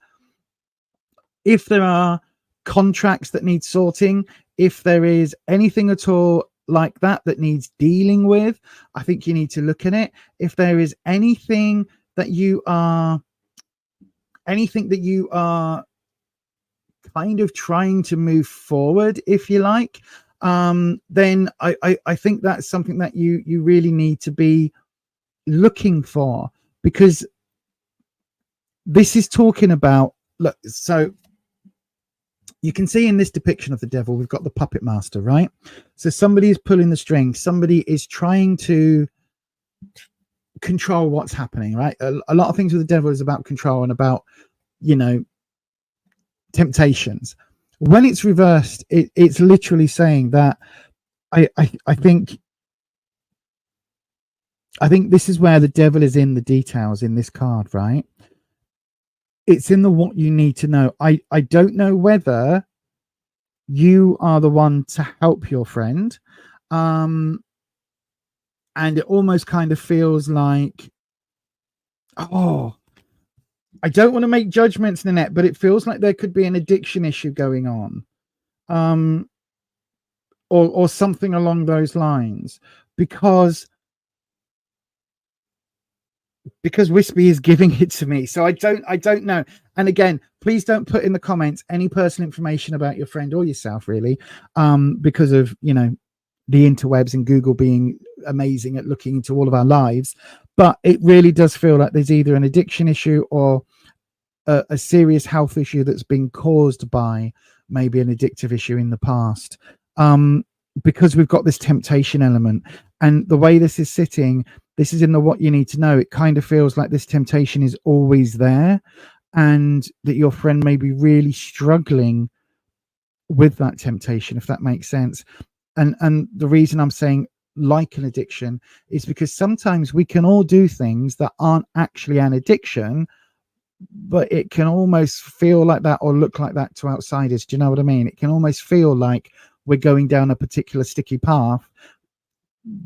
if there are contracts that need sorting, if there is anything at all like that needs dealing with, I think you need to look at it. If there is anything that you are kind of trying to move forward, if you like, then I think that's something that you really need to be looking for, because this is talking about, look, so you can see in this depiction of the devil, we've got the puppet master, right? So somebody is pulling the strings, somebody is trying to control what's happening, right? A lot of things with the devil is about control and about, temptations. When it's reversed, it's literally saying that I think this is where the devil is in the details in this card, right? It's in the what you need to know. I don't know whether you are the one to help your friend, and it almost kind of feels like, oh, I don't want to make judgments, Ninette, but it feels like there could be an addiction issue going on, or something along those lines, because Wispy is giving it to me. So I don't know. And again, please don't put in the comments any personal information about your friend or yourself, really, because of the interwebs and Google being amazing at looking into all of our lives. But it really does feel like there's either an addiction issue or a serious health issue that's been caused by maybe an addictive issue in the past. because we've got this temptation element, and the way this is sitting, this is in the what you need to know. It kind of feels like this temptation is always there, and that your friend may be really struggling with that temptation, if that makes sense. And the reason I'm saying like an addiction is because sometimes we can all do things that aren't actually an addiction, but it can almost feel like that or look like that to outsiders. Do you know what I mean? It can almost feel like we're going down a particular sticky path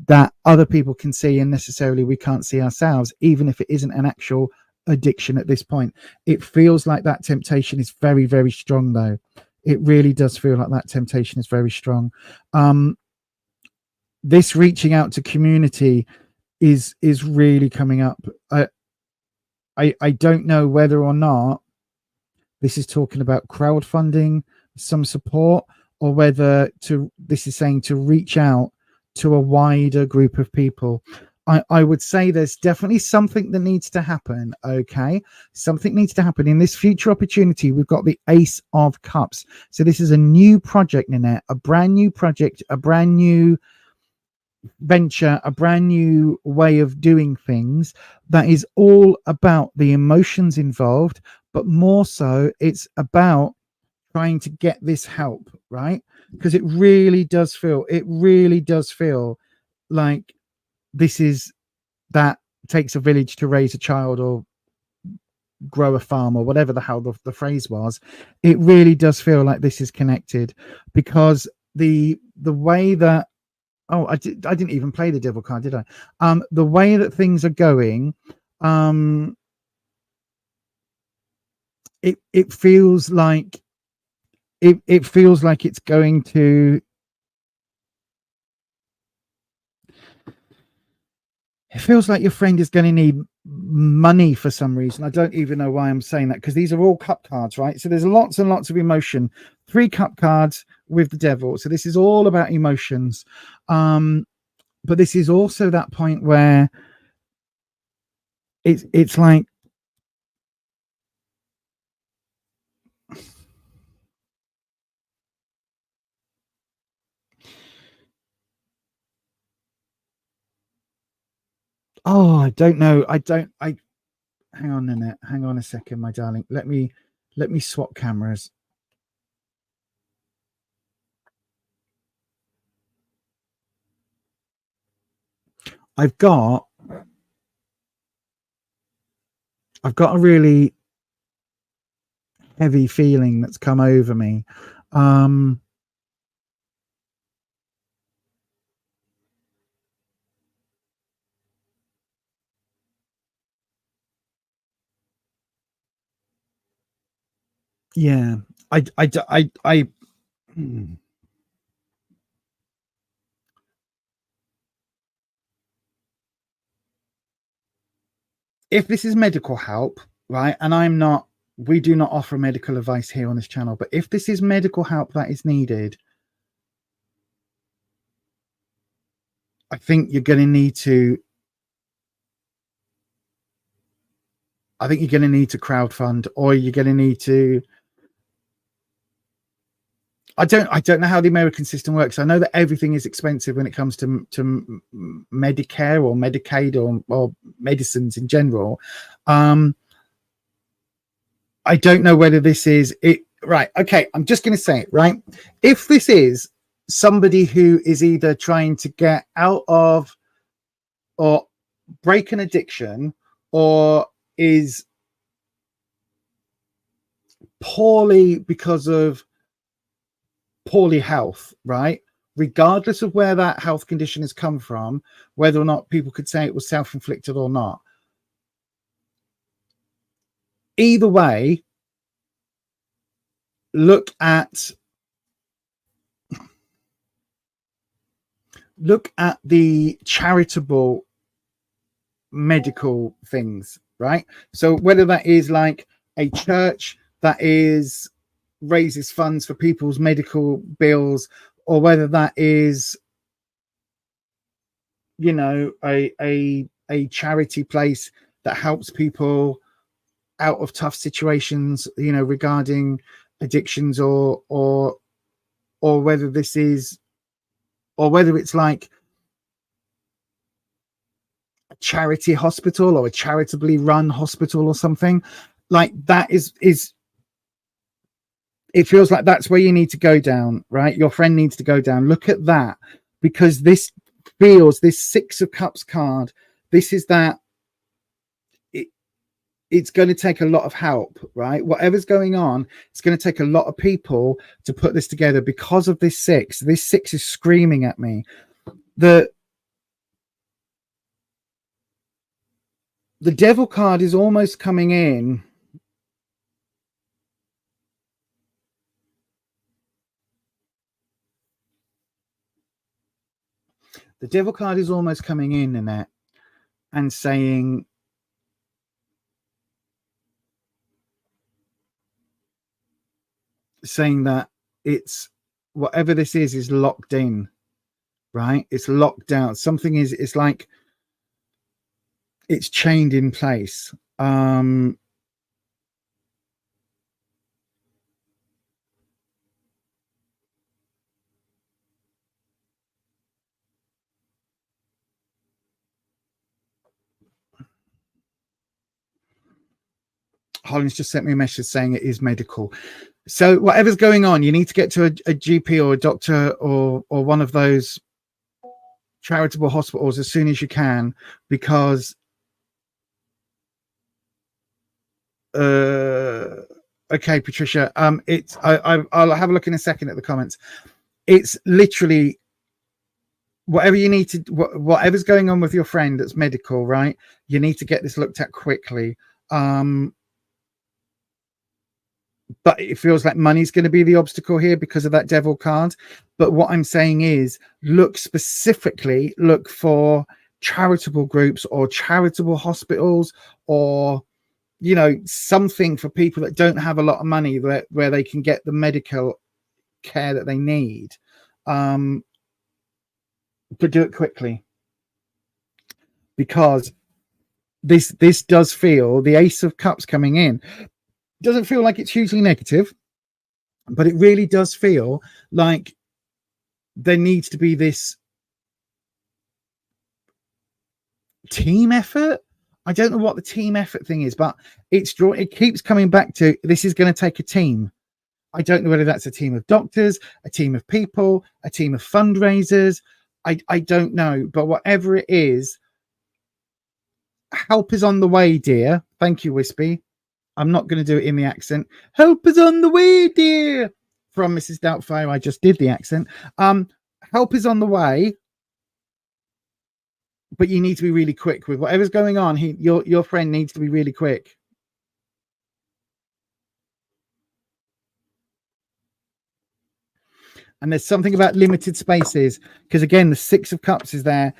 that other people can see and necessarily we can't see ourselves, even if it isn't an actual addiction at this point. It feels like that temptation is very, very strong, though. It really does feel like that temptation is very strong. This reaching out to community is really coming up. I don't know whether or not this is talking about crowdfunding some support, or whether this is saying to reach out to a wider group of people. I would say there's definitely something that needs to happen. Okay, something needs to happen in this future opportunity. We've got the Ace of Cups, so this is a new project, Nanette, a brand new project, a brand new venture, a brand new way of doing things that is all about the emotions involved, but more so it's about trying to get this help, right? Because it really does feel like this is that takes a village to raise a child or grow a farm, or whatever the hell the phrase was. It really does feel like this is connected, because the way that I didn't even play the devil card, did I? The way that things are going, it feels like it feels like it's going to. It feels like your friend is going to need money for some reason. I don't even know why I'm saying that, because these are all cup cards, right? So there's lots and lots of emotion. 3 cup cards with the devil. So this is all about emotions. But this is also that point where it's like, I don't know. Hang on, Nanette. Hang on a second, my darling. Let me swap cameras. I've got a really heavy feeling that's come over me. Yeah, if this is medical help, right? And we do not offer medical advice here on this channel, but if this is medical help that is needed, I think you're going to need to crowdfund, or you're going to need to. I don't know how the American system works. I know that everything is expensive when it comes to Medicare or Medicaid or medicines in general. I don't know whether this is it. Right. Okay. I'm just going to say it, right? If this is somebody who is either trying to get out of or break an addiction, or is poorly because of poorly health, right? Regardless of where that health condition has come from, whether or not people could say it was self-inflicted or not. Either way, look at the charitable medical things, right? So whether that is like a church that raises funds for people's medical bills, or whether that is, you know, a charity place that helps people out of tough situations, you know, regarding addictions, or whether this is or whether it's like a charity hospital or a charitably run hospital or something like that, is it feels like that's where you need to go down, right? Your friend needs to go down. Look at that, because this feels, this Six of Cups card, this is that it's going to take a lot of help, right? Whatever's going on, it's going to take a lot of people to put this together because of this six. This six is screaming at me. The devil card is almost coming in. The devil card is almost coming in, Annette, and saying, that it's whatever this is locked in, right? It's locked down. Something is, it's like it's chained in place. Holland's just sent me a message saying it is medical. So whatever's going on, you need to get to a GP or a doctor or one of those charitable hospitals as soon as you can, because okay, Patricia, it's I'll have a look in a second at the comments. It's literally whatever you need to, whatever's going on with your friend that's medical, right? You need to get this looked at quickly. But it feels like money's going to be the obstacle here because of that devil card. But what I'm saying is, look for charitable groups or charitable hospitals, or, you know, something for people that don't have a lot of money where they can get the medical care that they need. But do it quickly, because this does feel, the Ace of Cups coming in doesn't feel like it's hugely negative, but it really does feel like there needs to be this team effort. I don't know what the team effort thing is, but it keeps coming back to, this is going to take a team. I don't know whether that's a team of doctors, a team of people, a team of fundraisers. I don't know, but whatever it is, help is on the way, dear. Thank you, Wispy. I'm not going to do it in the accent. Help is on the way, dear. From Mrs. Doubtfire, I just did the accent. Help is on the way, but you need to be really quick with whatever's going on. Your friend needs to be really quick. And there's something about limited spaces, because again, the Six of Cups is there.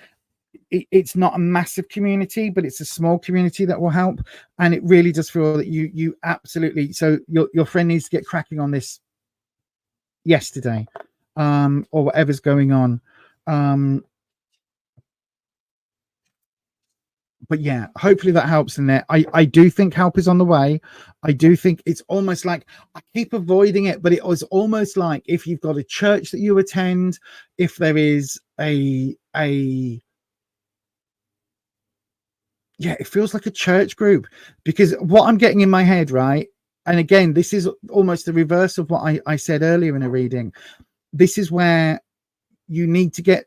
It's not a massive community, but it's a small community that will help. And it really does feel that you absolutely, so your friend needs to get cracking on this yesterday, or whatever's going on. But yeah, hopefully that helps in there. I do think help is on the way. I do think it's almost like, I keep avoiding it, but it was almost like if you've got a church that you attend, if there is yeah, it feels like a church group, because what I'm getting in my head, right? And again, this is almost the reverse of what I said earlier in a reading. This is where you need to get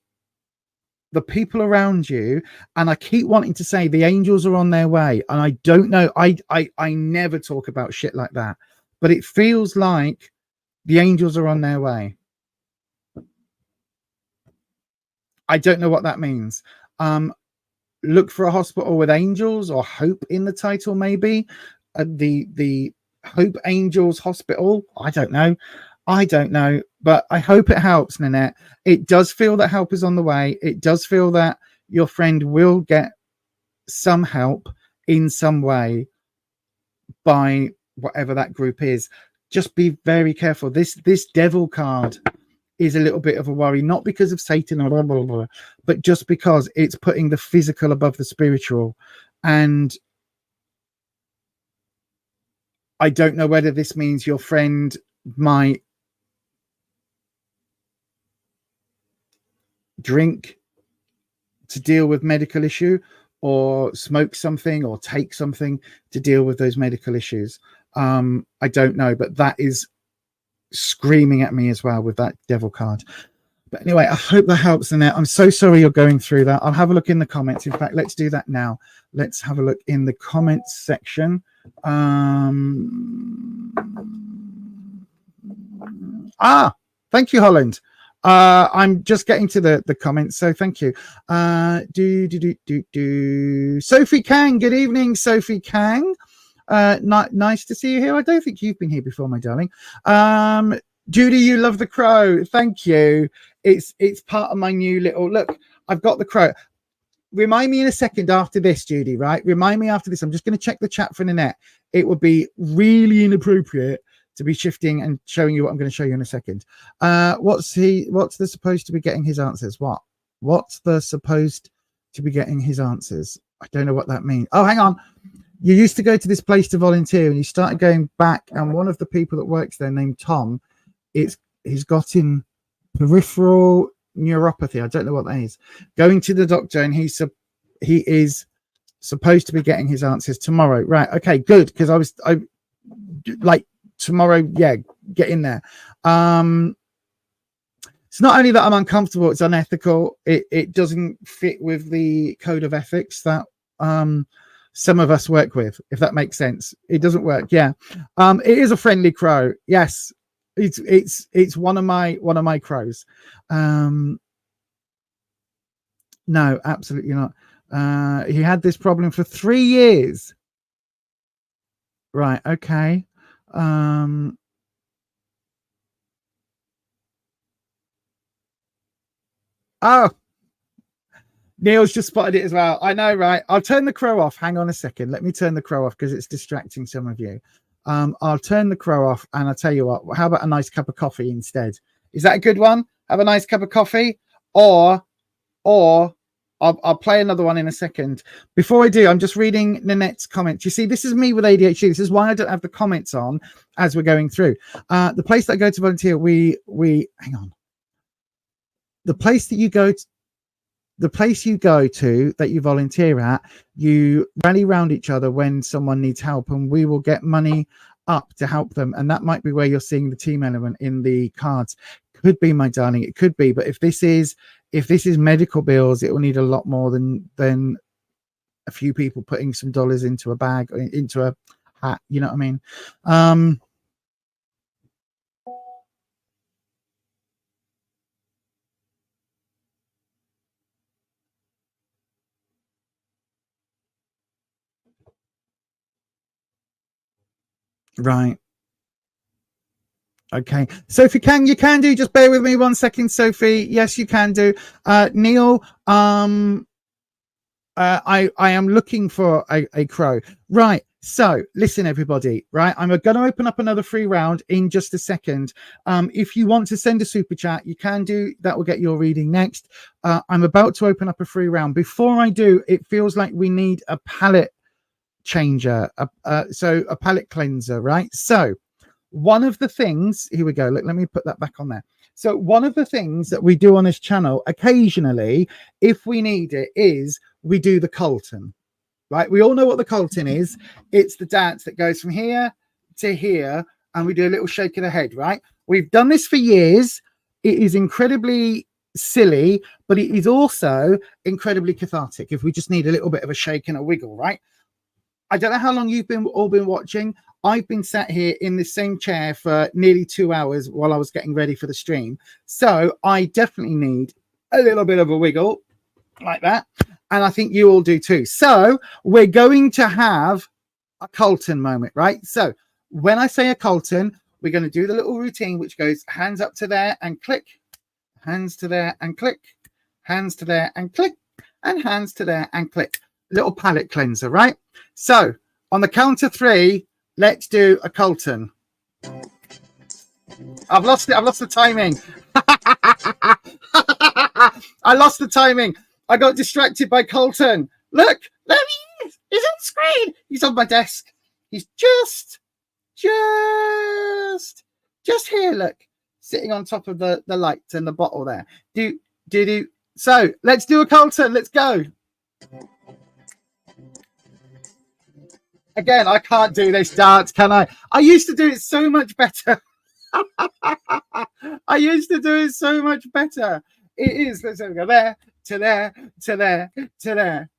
the people around you. And I keep wanting to say the angels are on their way. And I don't know. I never talk about shit like that, but it feels like the angels are on their way. I don't know what that means. Look for a hospital with angels or hope in the title, maybe. The Hope Angels Hospital. I don't know, but I hope it helps, Nanette. It does feel that help is on the way. It does feel that your friend will get some help in some way by whatever that group is. Just be very careful. This devil card is a little bit of a worry, not because of Satan or blah, blah, blah, but just because it's putting the physical above the spiritual. And I don't know whether this means your friend might drink to deal with medical issue, or smoke something, or take something to deal with those medical issues. I don't know, but that is screaming at me as well with that devil card. But anyway, I hope that helps, Annette. I'm so sorry you're going through that. I'll have a look in the comments. In fact, let's do that now. Let's have a look in the comments section. Thank you, Holland. I'm just getting to the comments, so thank you. Sophie Kang, good evening, Sophie Kang. Nice to see you here. I don't think you've been here before, my darling. Judy, you love the crow. Thank you. It's part of my new little look. I've got the crow. Remind me in a second after this, Judy, right? Remind me after this. I'm just going to check the chat for Nanette. It would be really inappropriate to be shifting and showing you what I'm going to show you in a second. What's the supposed to be getting his answers? What's the supposed to be getting his answers? I don't know what that means. Oh, hang on. You used to go to this place to volunteer and you started going back, and one of the people that works there named Tom, he's got in peripheral neuropathy. I don't know what that is. Going to the doctor, and he is supposed to be getting his answers tomorrow. Right. Okay, good. Because I like tomorrow. Yeah, get in there. It's not only that I'm uncomfortable, it's unethical. It doesn't fit with the code of ethics that some of us work with, if that makes sense. It doesn't work. Yeah. It is a friendly crow. Yes. It's one of my crows. No, absolutely not. He had this problem for 3 years. Right. Okay. Oh, Neil's just spotted it as well. I know, right? I'll turn the crow off. Hang on a second. Let me turn the crow off because it's distracting some of you. I'll turn the crow off, and I'll tell you what. How about a nice cup of coffee instead? Is that a good one? Have a nice cup of coffee, or I'll play another one in a second. Before I do, I'm just reading Nanette's comments. You see, this is me with ADHD. This is why I don't have the comments on as we're going through. The place that I go to volunteer, we hang on. The place you go to that you volunteer at, you rally around each other when someone needs help, and we will get money up to help them. And that might be where you're seeing the team element in the cards. Could be, my darling, it could be. But if this is medical bills, it will need a lot more than a few people putting some dollars into a bag or into a hat. You know what I mean? Right. Okay. Sophie, you can do, just bear with me 1 second, Sophie. Yes, you can do. Neil, I am looking for a crow. Right. So listen, everybody, right? I'm going to open up another free round in just a second. If you want to send a super chat, you can do. That will get your reading next. I'm about to open up a free round. Before I do, it feels like we need a palette changer, so a palette cleanser, right? So one of the things, here we go, let me put that back on there. So one of the things that we do on this channel occasionally, if we need it, is we do the Colton, right? We all know what the Colton is. It's the dance that goes from here to here, and we do a little shake of the head, right? We've done this for years. It is incredibly silly, but it is also incredibly cathartic if we just need a little bit of a shake and a wiggle, right? I don't know how long you've all been watching. I've been sat here in the same chair for nearly 2 hours while I was getting ready for the stream. So I definitely need a little bit of a wiggle like that. And I think you all do too. So we're going to have a Colton moment, right? So when I say a Colton, we're going to do the little routine, which goes hands up to there and click, hands to there and click, hands to there and click, and hands to there and click. Little palette cleanser, right? So on the count of 3, let's do a Colton. I've lost it. I've lost the timing. I lost the timing. I got distracted by Colton. Look, there he is. He's on screen. He's on my desk. He's just here. Look, sitting on top of the lights and the bottle there. So let's do a Carlton. Let's go. Again, I can't do this dance, can I? I used to do it so much better. I used to do it so much better. It is. Let's go there, to there, to there, to there.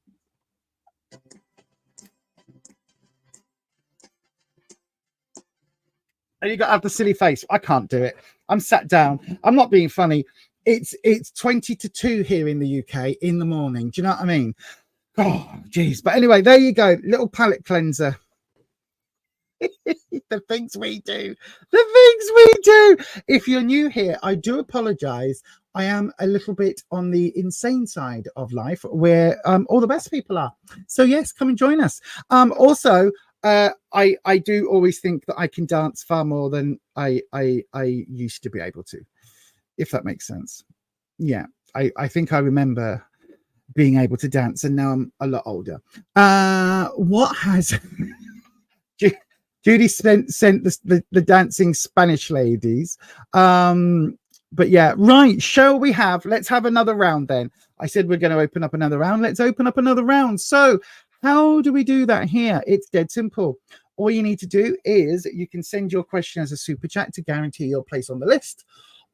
And you got to have the silly face. I can't do it. I'm sat down. I'm not being funny. It's 20 to 2 here in the UK in the morning. Do you know what I mean? Oh, geez. But anyway, there you go. Little palate cleanser. The things we do. The things we do. If you're new here, I do apologize. I am a little bit on the insane side of life where all the best people are. So yes, come and join us. Also, I do always think that I can dance far more than I used to be able to, if that makes sense. Yeah, I think I remember being able to dance, and now I'm a lot older. What has Judy sent the dancing Spanish ladies? But yeah, right. Shall we have? Let's have another round then. I said we're going to open up another round. Let's open up another round. So how do we do that here? It's dead simple. All you need to do is you can send your question as a super chat to guarantee your place on the list,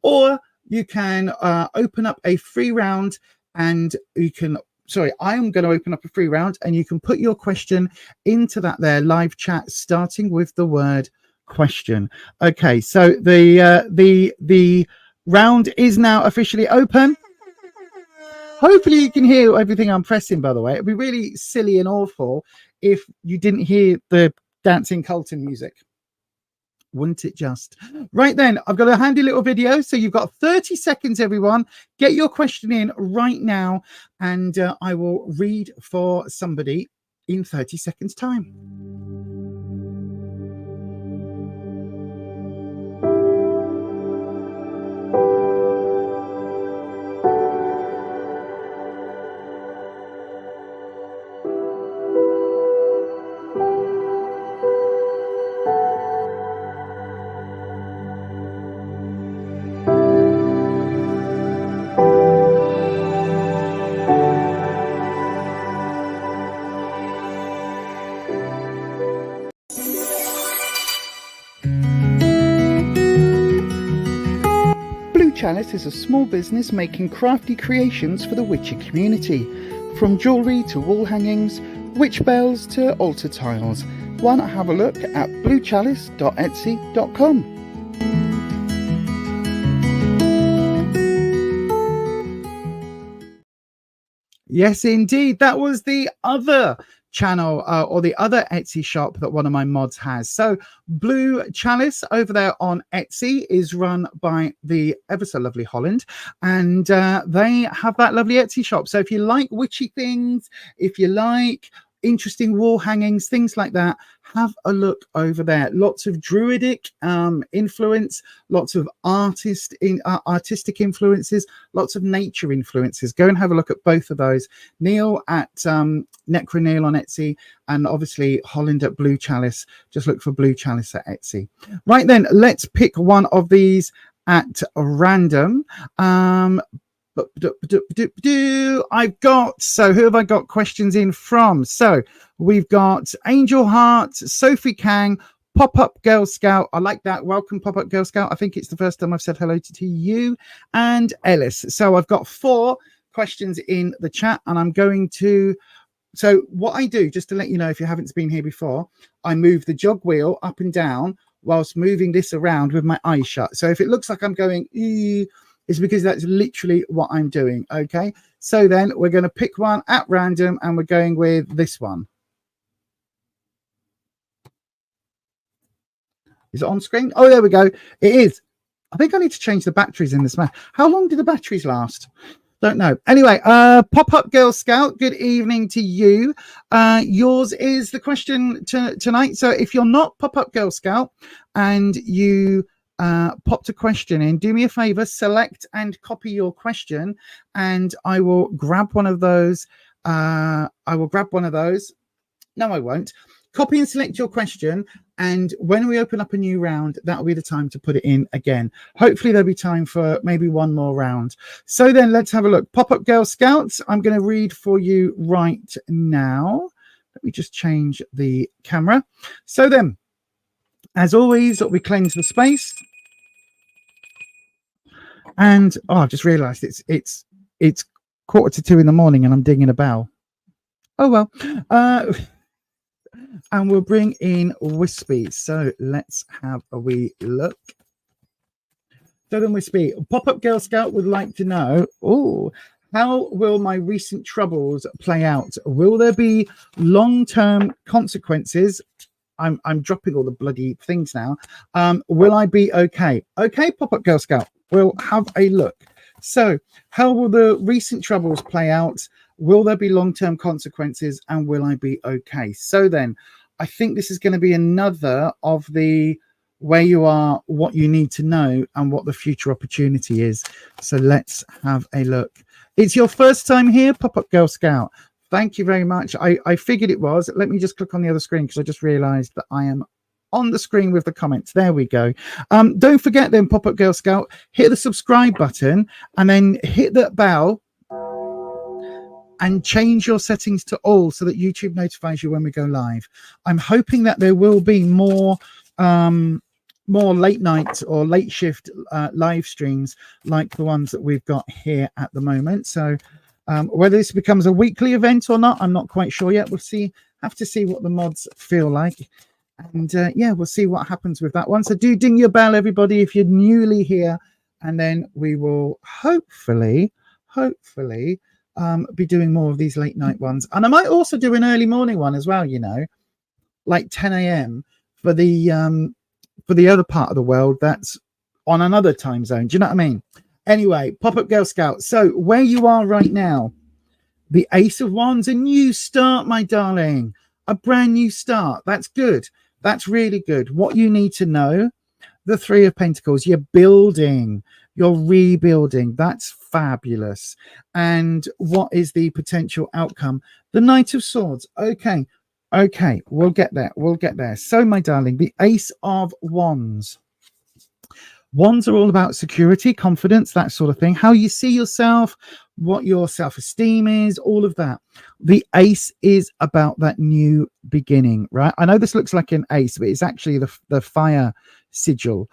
or you can open up a free round and you can. Sorry, I am going to open up a free round and you can put your question into that there live chat, starting with the word question. Okay, so the round is now officially open. Hopefully you can hear everything I'm pressing, by the way. It'd be really silly and awful if you didn't hear the dancing Carlton music. Wouldn't it just? Right then, I've got a handy little video. So you've got 30 seconds, everyone. Get your question in right now, and I will read for somebody in 30 seconds' time. Chalice is a small business making crafty creations for the witchy community, from jewellery to wall hangings, witch bells to altar tiles. Why not have a look at bluechalice.etsy.com. Yes, indeed. That was the other channel or the other Etsy shop that one of my mods has. So Blue Chalice over there on Etsy is run by the ever so lovely Holland, and they have that lovely Etsy shop. So if you like witchy things, if you like interesting wall hangings, things like that, have a look over there. Lots of druidic influence, lots of artistic influences, lots of nature influences. Go and have a look at both of those. Neil at Necro Neil on Etsy, and obviously Holland at Blue Chalice. Just look for Blue Chalice at Etsy. Right then, let's pick one of these at random. I've got, so who have I got questions in from? So we've got Angel Heart, Sophie Kang, Pop-Up Girl Scout. I like that. Welcome, Pop-Up Girl Scout. I think it's the first time I've said hello to you, and Ellis. So I've got 4 questions in the chat, and I'm going to, so what I do, just to let you know, if you haven't been here before, I move the jog wheel up and down whilst moving this around with my eyes shut. So if it looks like I'm going, it's because that's literally what I'm doing. Okay, so then we're going to pick one at random, and we're going with this one. Is it on screen? Oh, there we go. It is. I think I need to change the batteries in this. How long do the batteries last? Don't know. Anyway, Pop-Up Girl Scout, good evening to you. Yours is the question tonight. So if you're not Pop-Up Girl Scout and you popped a question in, do me a favor, select and copy your question, and I will grab one of those. No, I won't. copy and select your question, and when we open up a new round, that'll be the time to put it in again. Hopefully there'll be time for maybe one more round. So then let's have a look. Pop-up Girl Scouts, I'm going to read for you right now. Let me just change the camera. So then, as always, we cleanse the space. And I've just realized it's 1:45 in the morning and I'm dinging a bell. Oh well. And we'll bring in Wispy. So let's have a wee look. So then Wispy, Pop-up Girl Scout would like to know, how will my recent troubles play out? Will there be long-term consequences? I'm dropping all the bloody things now. Will I be okay? Okay, Pop-up Girl Scout, we'll have a look. So how will the recent troubles play out? Will there be long-term consequences, and will I be okay? So then I think this is going to be another of the where you are, what you need to know, and what the future opportunity is. So let's have a look. It's your first time here, Pop-up Girl Scout. Thank you very much. I figured it was. Let me just click on the other screen because I just realized that I am on the screen with the comments. There we go. Don't forget then, Pop-up Girl Scout, hit the subscribe button and then hit that bell and change your settings to all so that YouTube notifies you when we go live. I'm hoping that there will be more late night or late shift live streams like the ones that we've got here at the moment. So whether this becomes a weekly event or not, I'm not quite sure yet. We'll see. Have to see what the mods feel like. And yeah, we'll see what happens with that one. So do ding your bell, everybody, if you're newly here. And then we will hopefully be doing more of these late night ones. And I might also do an early morning one as well, you know, like 10 a.m. for the other part of the world that's on another time zone. Do you know what I mean? Anyway, Pop-up Girl Scout. So where you are right now, the Ace of Wands, a new start, my darling, a brand new start. That's good. That's really good. What you need to know, the Three of Pentacles, you're building, you're rebuilding. That's fabulous. And what is the potential outcome? The Knight of Swords. Okay, we'll get there. So, my darling, the Ace of Wands. Wands are all about security, confidence, that sort of thing. How you see yourself, what your self-esteem is, all of that. The Ace is about that new beginning, right? I know this looks like an ace, but it's actually the fire sigil,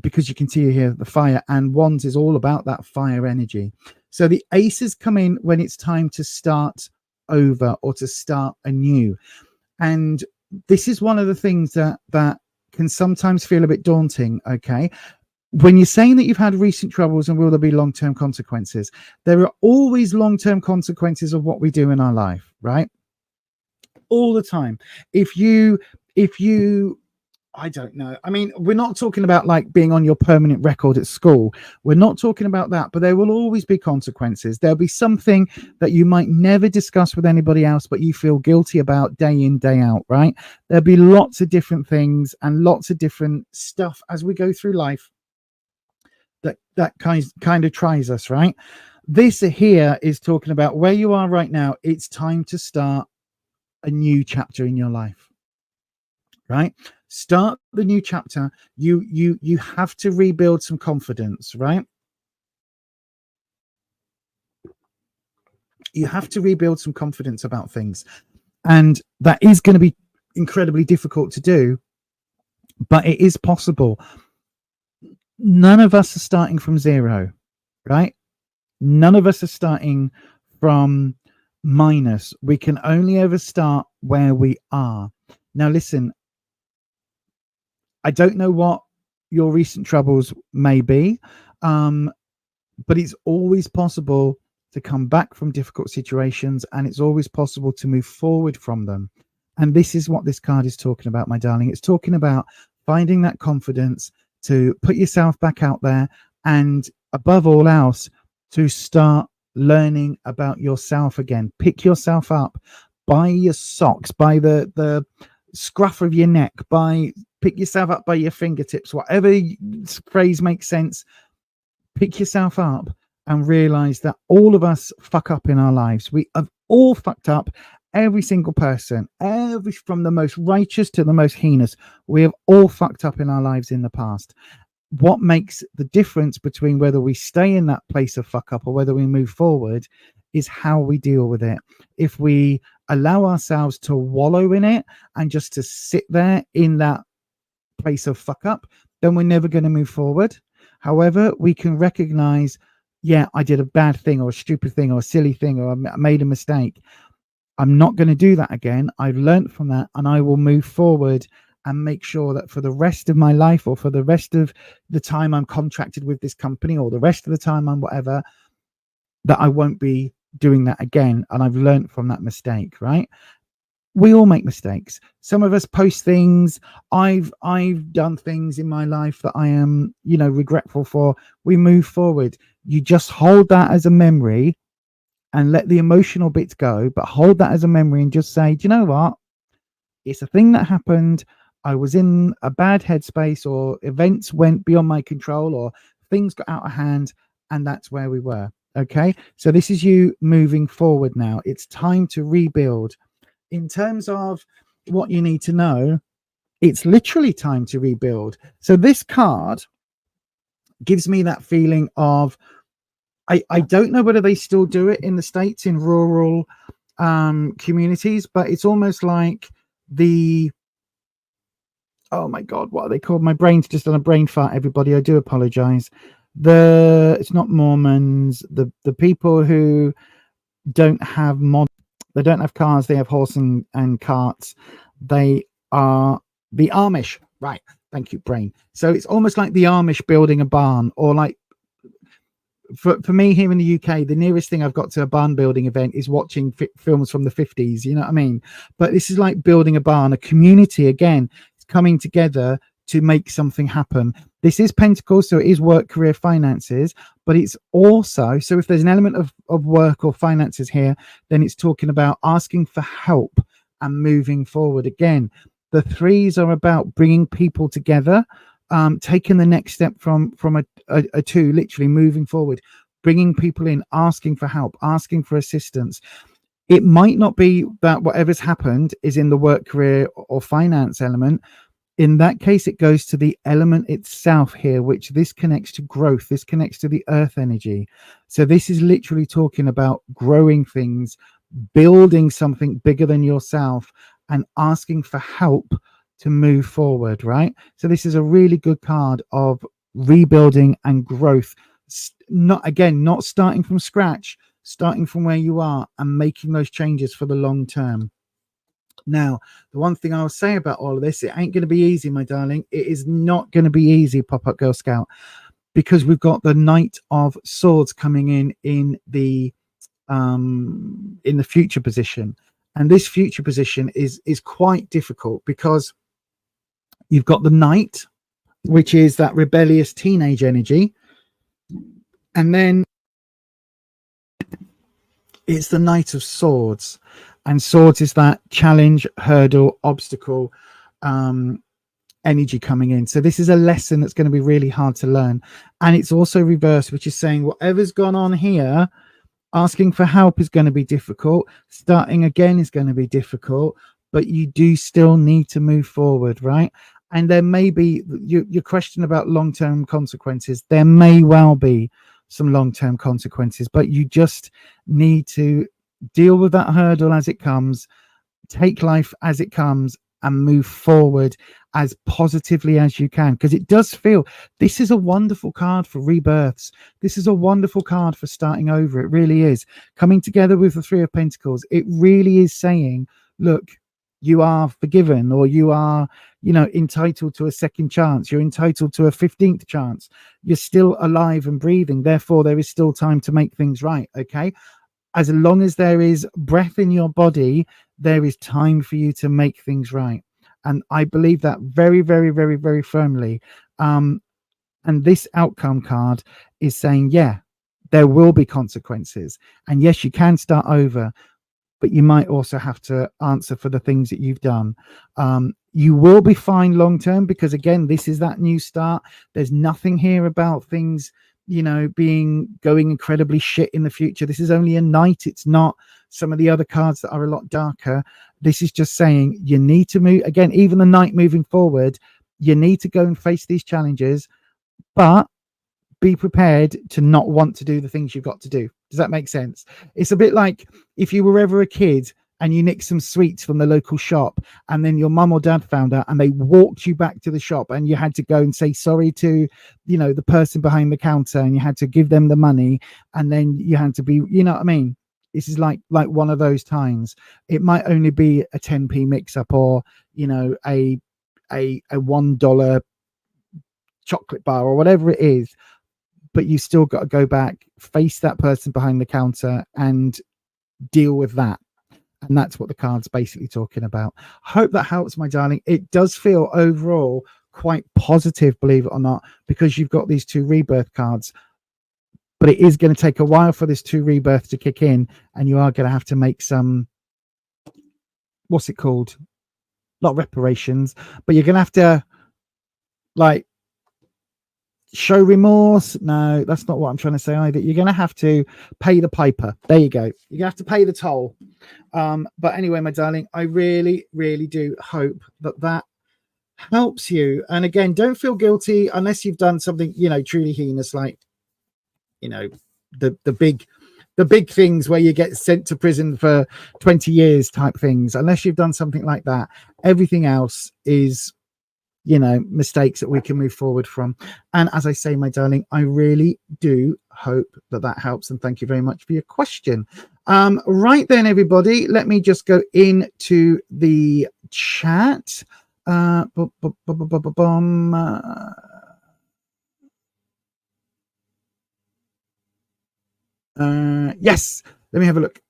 because you can see here the fire, and Wands is all about that fire energy. So the aces come in when it's time to start over or to start anew. And this is one of the things that can sometimes feel a bit daunting. Okay, when you're saying that you've had recent troubles and will there be long-term consequences, there are always long-term consequences of what we do in our life, right? All the time. If you I don't know. I mean, we're not talking about like being on your permanent record at school. We're not talking about that, but there will always be consequences. There'll be something that you might never discuss with anybody else, but you feel guilty about day in, day out, right? There'll be lots of different things and lots of different stuff as we go through life that kind of tries us, right? This here is talking about where you are right now. It's time to start a new chapter in your life, right? Start the new chapter. You have to rebuild some confidence, right? You have to rebuild some confidence about things, and that is going to be incredibly difficult to do, but it is possible. None of us are starting from zero, right? None of us are starting from minus. We can only ever start where we are. Now listen, I don't know what your recent troubles may be, but it's always possible to come back from difficult situations, and it's always possible to move forward from them. And this is what this card is talking about, my darling. It's talking about finding that confidence to put yourself back out there, and above all else, to start learning about yourself again. Pick yourself up by your socks, by the scruff of your neck, pick yourself up by your fingertips, whatever phrase makes sense. Pick yourself up and realize that all of us fuck up in our lives. We have all fucked up, Every single person, from the most righteous to the most heinous, we have all fucked up in our lives in the past. What makes the difference between whether we stay in that place of fuck up or whether we move forward is how we deal with it. If we allow ourselves to wallow in it and just to sit there in that place of fuck up, then we're never going to move forward. However, we can recognize, yeah, I did a bad thing or a stupid thing or a silly thing or I made a mistake. I'm not going to do that again. I've learned from that and I will move forward and make sure that for the rest of my life or for the rest of the time I'm contracted with this company or the rest of the time I'm whatever, that I won't be doing that again. And I've learned from that mistake, right? We all make mistakes. Some of us post things. I've done things in my life that I am, regretful for. We move forward. You just hold that as a memory and let the emotional bits go, but hold that as a memory and just say, do you know what? It's a thing that happened. I was in a bad headspace or events went beyond my control or things got out of hand and that's where we were. Okay. So this is you moving forward now. It's time to rebuild. In terms of what you need to know, it's literally time to rebuild. So this card gives me that feeling of, I don't know whether they still do it in the States in rural communities, but it's almost like oh my God, what are they called? My brain's just on a brain fart, everybody. I do apologize. It's not Mormons, the people who don't have they don't have cars, they have horse and carts. They are the Amish, right? Thank you, brain. So it's almost like the Amish building a barn, or like for me here in the UK, the nearest thing I've got to a barn building event is watching films from the 50s. You know what I mean? But this is like building a barn, a community again, coming together to make something happen. This is Pentacles, so it is work, career, finances, but it's also, so if there's an element of work or finances here, then it's talking about asking for help and moving forward. Again, the threes are about bringing people together, taking the next step from a two, literally moving forward, bringing people in, asking for help, asking for assistance. It might not be that whatever's happened is in the work, career, or finance element. In that case, it goes to the element itself here, which this connects to growth. This connects to the earth energy. So this is literally talking about growing things, building something bigger than yourself, and asking for help to move forward, right? So this is a really good card of rebuilding and growth. Not starting from scratch, starting from where you are and making those changes for the long term. Now, the one thing I'll say about all of this, it ain't going to be easy, my darling. It is not going to be easy, Pop-Up Girl Scout, because we've got the Knight of Swords coming in the future position. And this future position is quite difficult because you've got the Knight, which is that rebellious teenage energy. And then it's the Knight of Swords. And Swords is that challenge, hurdle, obstacle energy coming in. So this is a lesson that's going to be really hard to learn. And it's also reversed, which is saying whatever's gone on here, asking for help is going to be difficult. Starting again is going to be difficult. But you do still need to move forward, right? And there may be your question about long-term consequences. There may well be some long-term consequences, but you just need to deal with that hurdle as it comes, take life as it comes, and move forward as positively as you can. Because it does feel, this is a wonderful card for rebirths. This is a wonderful card for starting over. It really is. Coming together with the Three of Pentacles, it really is saying, look, you are forgiven, or you are, entitled to a second chance. You're entitled to a 15th chance. You're still alive and breathing. Therefore, there is still time to make things right. Okay. As long as there is breath in your body, there is time for you to make things right. And I believe that very, very, very, very firmly. And this outcome card is saying, yeah, there will be consequences. And yes, you can start over, but you might also have to answer for the things that you've done. You will be fine long term, because again, this is that new start. There's nothing here about things, you know, going incredibly shit in the future. This is only a knight. It's not some of the other cards that are a lot darker. This is just saying you need to move again, even the knight moving forward. You need to go and face these challenges, but be prepared to not want to do the things you've got to do. Does that make sense? It's a bit like if you were ever a kid and you nicked some sweets from the local shop, and then your mum or dad found out and they walked you back to the shop, and you had to go and say sorry to, you know, the person behind the counter, and you had to give them the money, and then you had to be, you know what I mean? This is like one of those times. It might only be a 10p mix up, or, you know, a $1 chocolate bar or whatever it is, but you still got to go back, face that person behind the counter and deal with that. And that's what the card's basically talking about. Hope that helps, my darling. It does feel overall quite positive, believe it or not, because you've got these 2 rebirth cards. But it is going to take a while for this 2 rebirth to kick in, and you are going to have to make some, what's it called? Not reparations, but you're going to have to, like, show remorse. No, that's not what I'm trying to say either. You're going to have to pay the piper. There you go. You're going to have to pay the toll. But anyway, my darling, I really, really do hope that that helps you. And again, don't feel guilty unless you've done something, you know, truly heinous, like, you know, the big things where you get sent to prison for 20 years type things. Unless you've done something like that, everything else is, you know, mistakes that we can move forward from. And as I say, my darling, I really do hope that that helps, and thank you very much for your question. Right then, everybody, let me just go into the chat. Yes, let me have a look.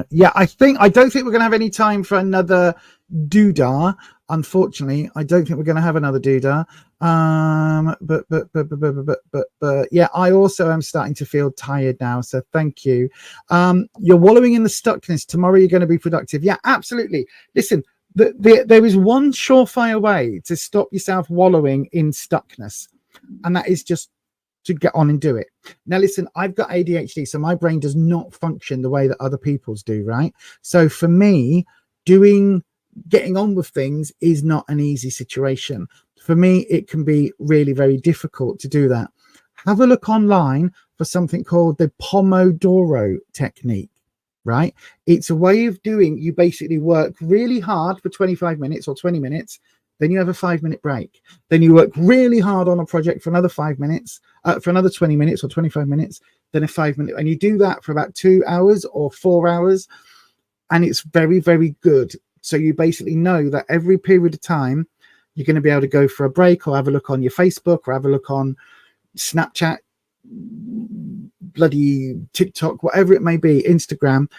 Yeah, I don't think we're going to have any time for another doodah. Unfortunately, I don't think we're going to have another doodah. But yeah, I also am starting to feel tired now. So thank you. You're wallowing in the stuckness. Tomorrow you're going to be productive. Yeah, absolutely. Listen, there is one surefire way to stop yourself wallowing in stuckness, and that is just to get on and do it. Now, listen, I've got ADHD, so my brain does not function the way that other people's do, right? So for me, getting on with things is not an easy situation. For me, it can be really very difficult to do that. Have a look online for something called the Pomodoro technique, right? It's a way of doing, you basically work really hard for 25 minutes or 20 minutes, then you have a 5-minute break. Then you work really hard on a project for another 5 minutes, for another 20 minutes or 25 minutes, then a 5-minute. And you do that for about 2 hours or 4 hours. And it's very, very good. So you basically know that every period of time, you're going to be able to go for a break or have a look on your Facebook or have a look on Snapchat, bloody TikTok, whatever it may be, Instagram.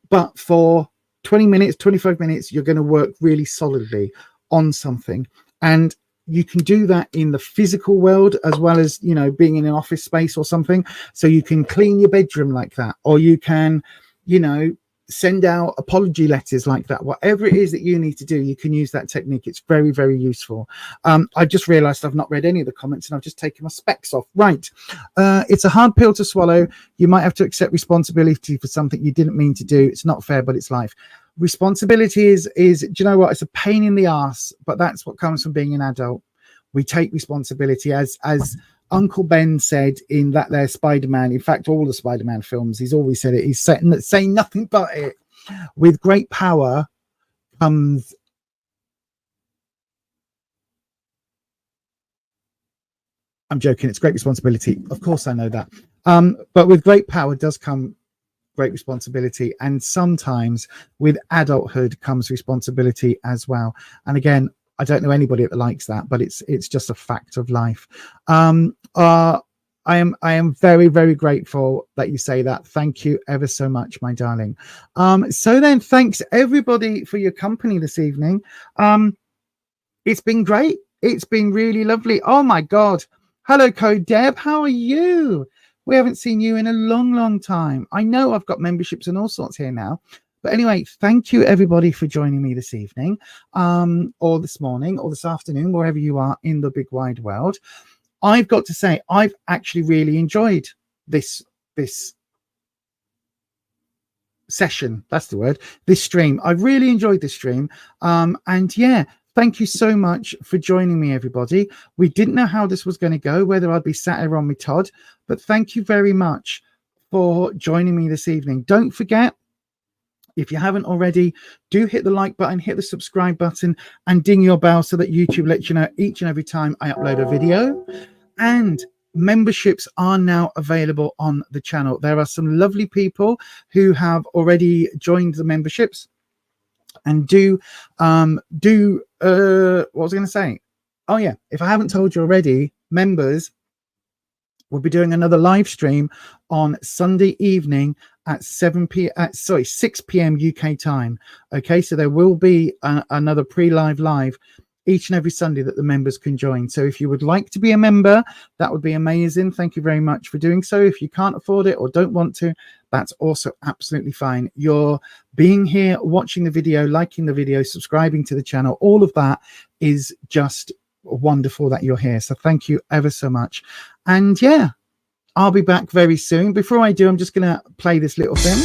But for 20 minutes, 25 minutes, you're going to work really solidly on something. And you can do that in the physical world as well as, you know, being in an office space or something. So you can clean your bedroom like that, or you can, you know, send out apology letters like that. Whatever it is that you need to do, you can use that technique. It's very, very useful. I just realized I've not read any of the comments and I've just taken my specs off. Right. It's a hard pill to swallow. You might have to accept responsibility for something you didn't mean to do. It's not fair, but it's life. Responsibility is, do you know what? It's a pain in the ass, but that's what comes from being an adult. We take responsibility, as Uncle Ben said in that there Spider-Man. In fact, all the Spider-Man films, he's always said it. He's saying nothing but it. With great power comes. I'm joking. It's great responsibility. Of course, I know that. But with great power does come great responsibility, and sometimes with adulthood comes responsibility as well. And again, I don't know anybody that likes that, but it's just a fact of life. I am very, very grateful that you say that. Thank you ever so much, my darling. So then, thanks everybody for your company this evening. It's been great. It's been really lovely. Oh my God. Hello, Code Deb. How are you? We haven't seen you in a long, long time. I know I've got memberships and all sorts here now, But anyway, thank you everybody for joining me this evening, or this morning, or this afternoon, wherever you are in the big wide world. I've got to say, I've actually really enjoyed this session. That's the word. This stream. I really enjoyed this stream. And yeah, thank you so much for joining me, everybody. We didn't know how this was going to go, whether I'd be sat here on with Todd, but thank you very much for joining me this evening. Don't forget, if you haven't already, do hit the like button, hit the subscribe button, and ding your bell so that YouTube lets you know each and every time I upload a video. And memberships are now available on the channel. There are some lovely people who have already joined the memberships. And what was I going to say? Oh yeah, if I haven't told you already, members, we'll be doing another live stream on Sunday evening at 6 p.m. UK time. Okay, so there will be another pre-live live each and every Sunday that the members can join. So if you would like to be a member, that would be amazing. Thank you very much for doing so. If you can't afford it or don't want to, that's also absolutely fine. You're being here, watching the video, liking the video, subscribing to the channel. All of that is just wonderful that you're here. So thank you ever so much. And yeah, I'll be back very soon. Before I do, I'm just going to play this little thing.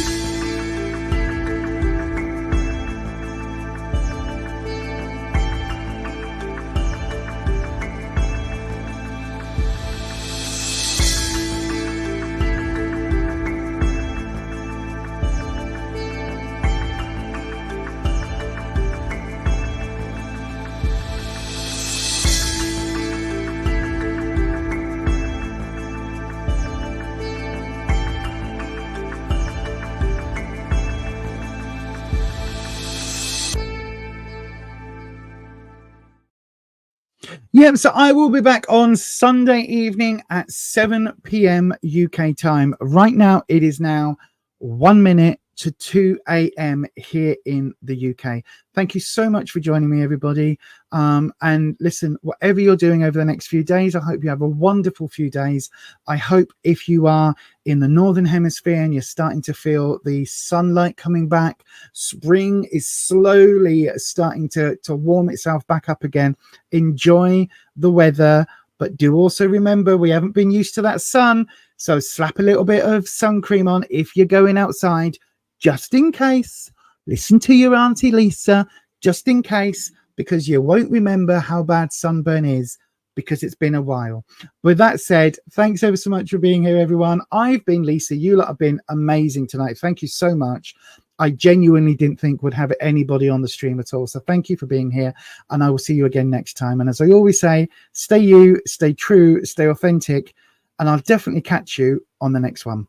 Yeah, so I will be back on Sunday evening at 7 p.m. UK time. Right now, it is now 1 minute to 2 a.m. here in the UK. Thank you so much for joining me, everybody. And listen, whatever you're doing over the next few days, I hope you have a wonderful few days. I hope if you are in the Northern Hemisphere and you're starting to feel the sunlight coming back, spring is slowly starting to warm itself back up again. Enjoy the weather, but do also remember we haven't been used to that sun. So slap a little bit of sun cream on if you're going outside, just in case. Listen to your Auntie Lisa, just in case, because you won't remember how bad sunburn is because it's been a while. With that said, thanks ever so much for being here, everyone. I've been Lisa. You lot have been amazing tonight. Thank you so much. I genuinely didn't think would have anybody on the stream at all. So thank you for being here, and I will see you again next time. And as I always say, stay you, stay true, stay authentic, and I'll definitely catch you on the next one.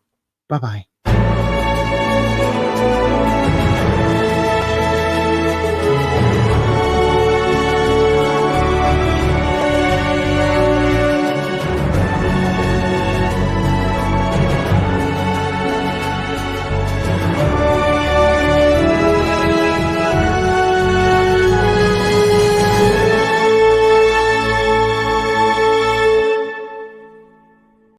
Bye-bye.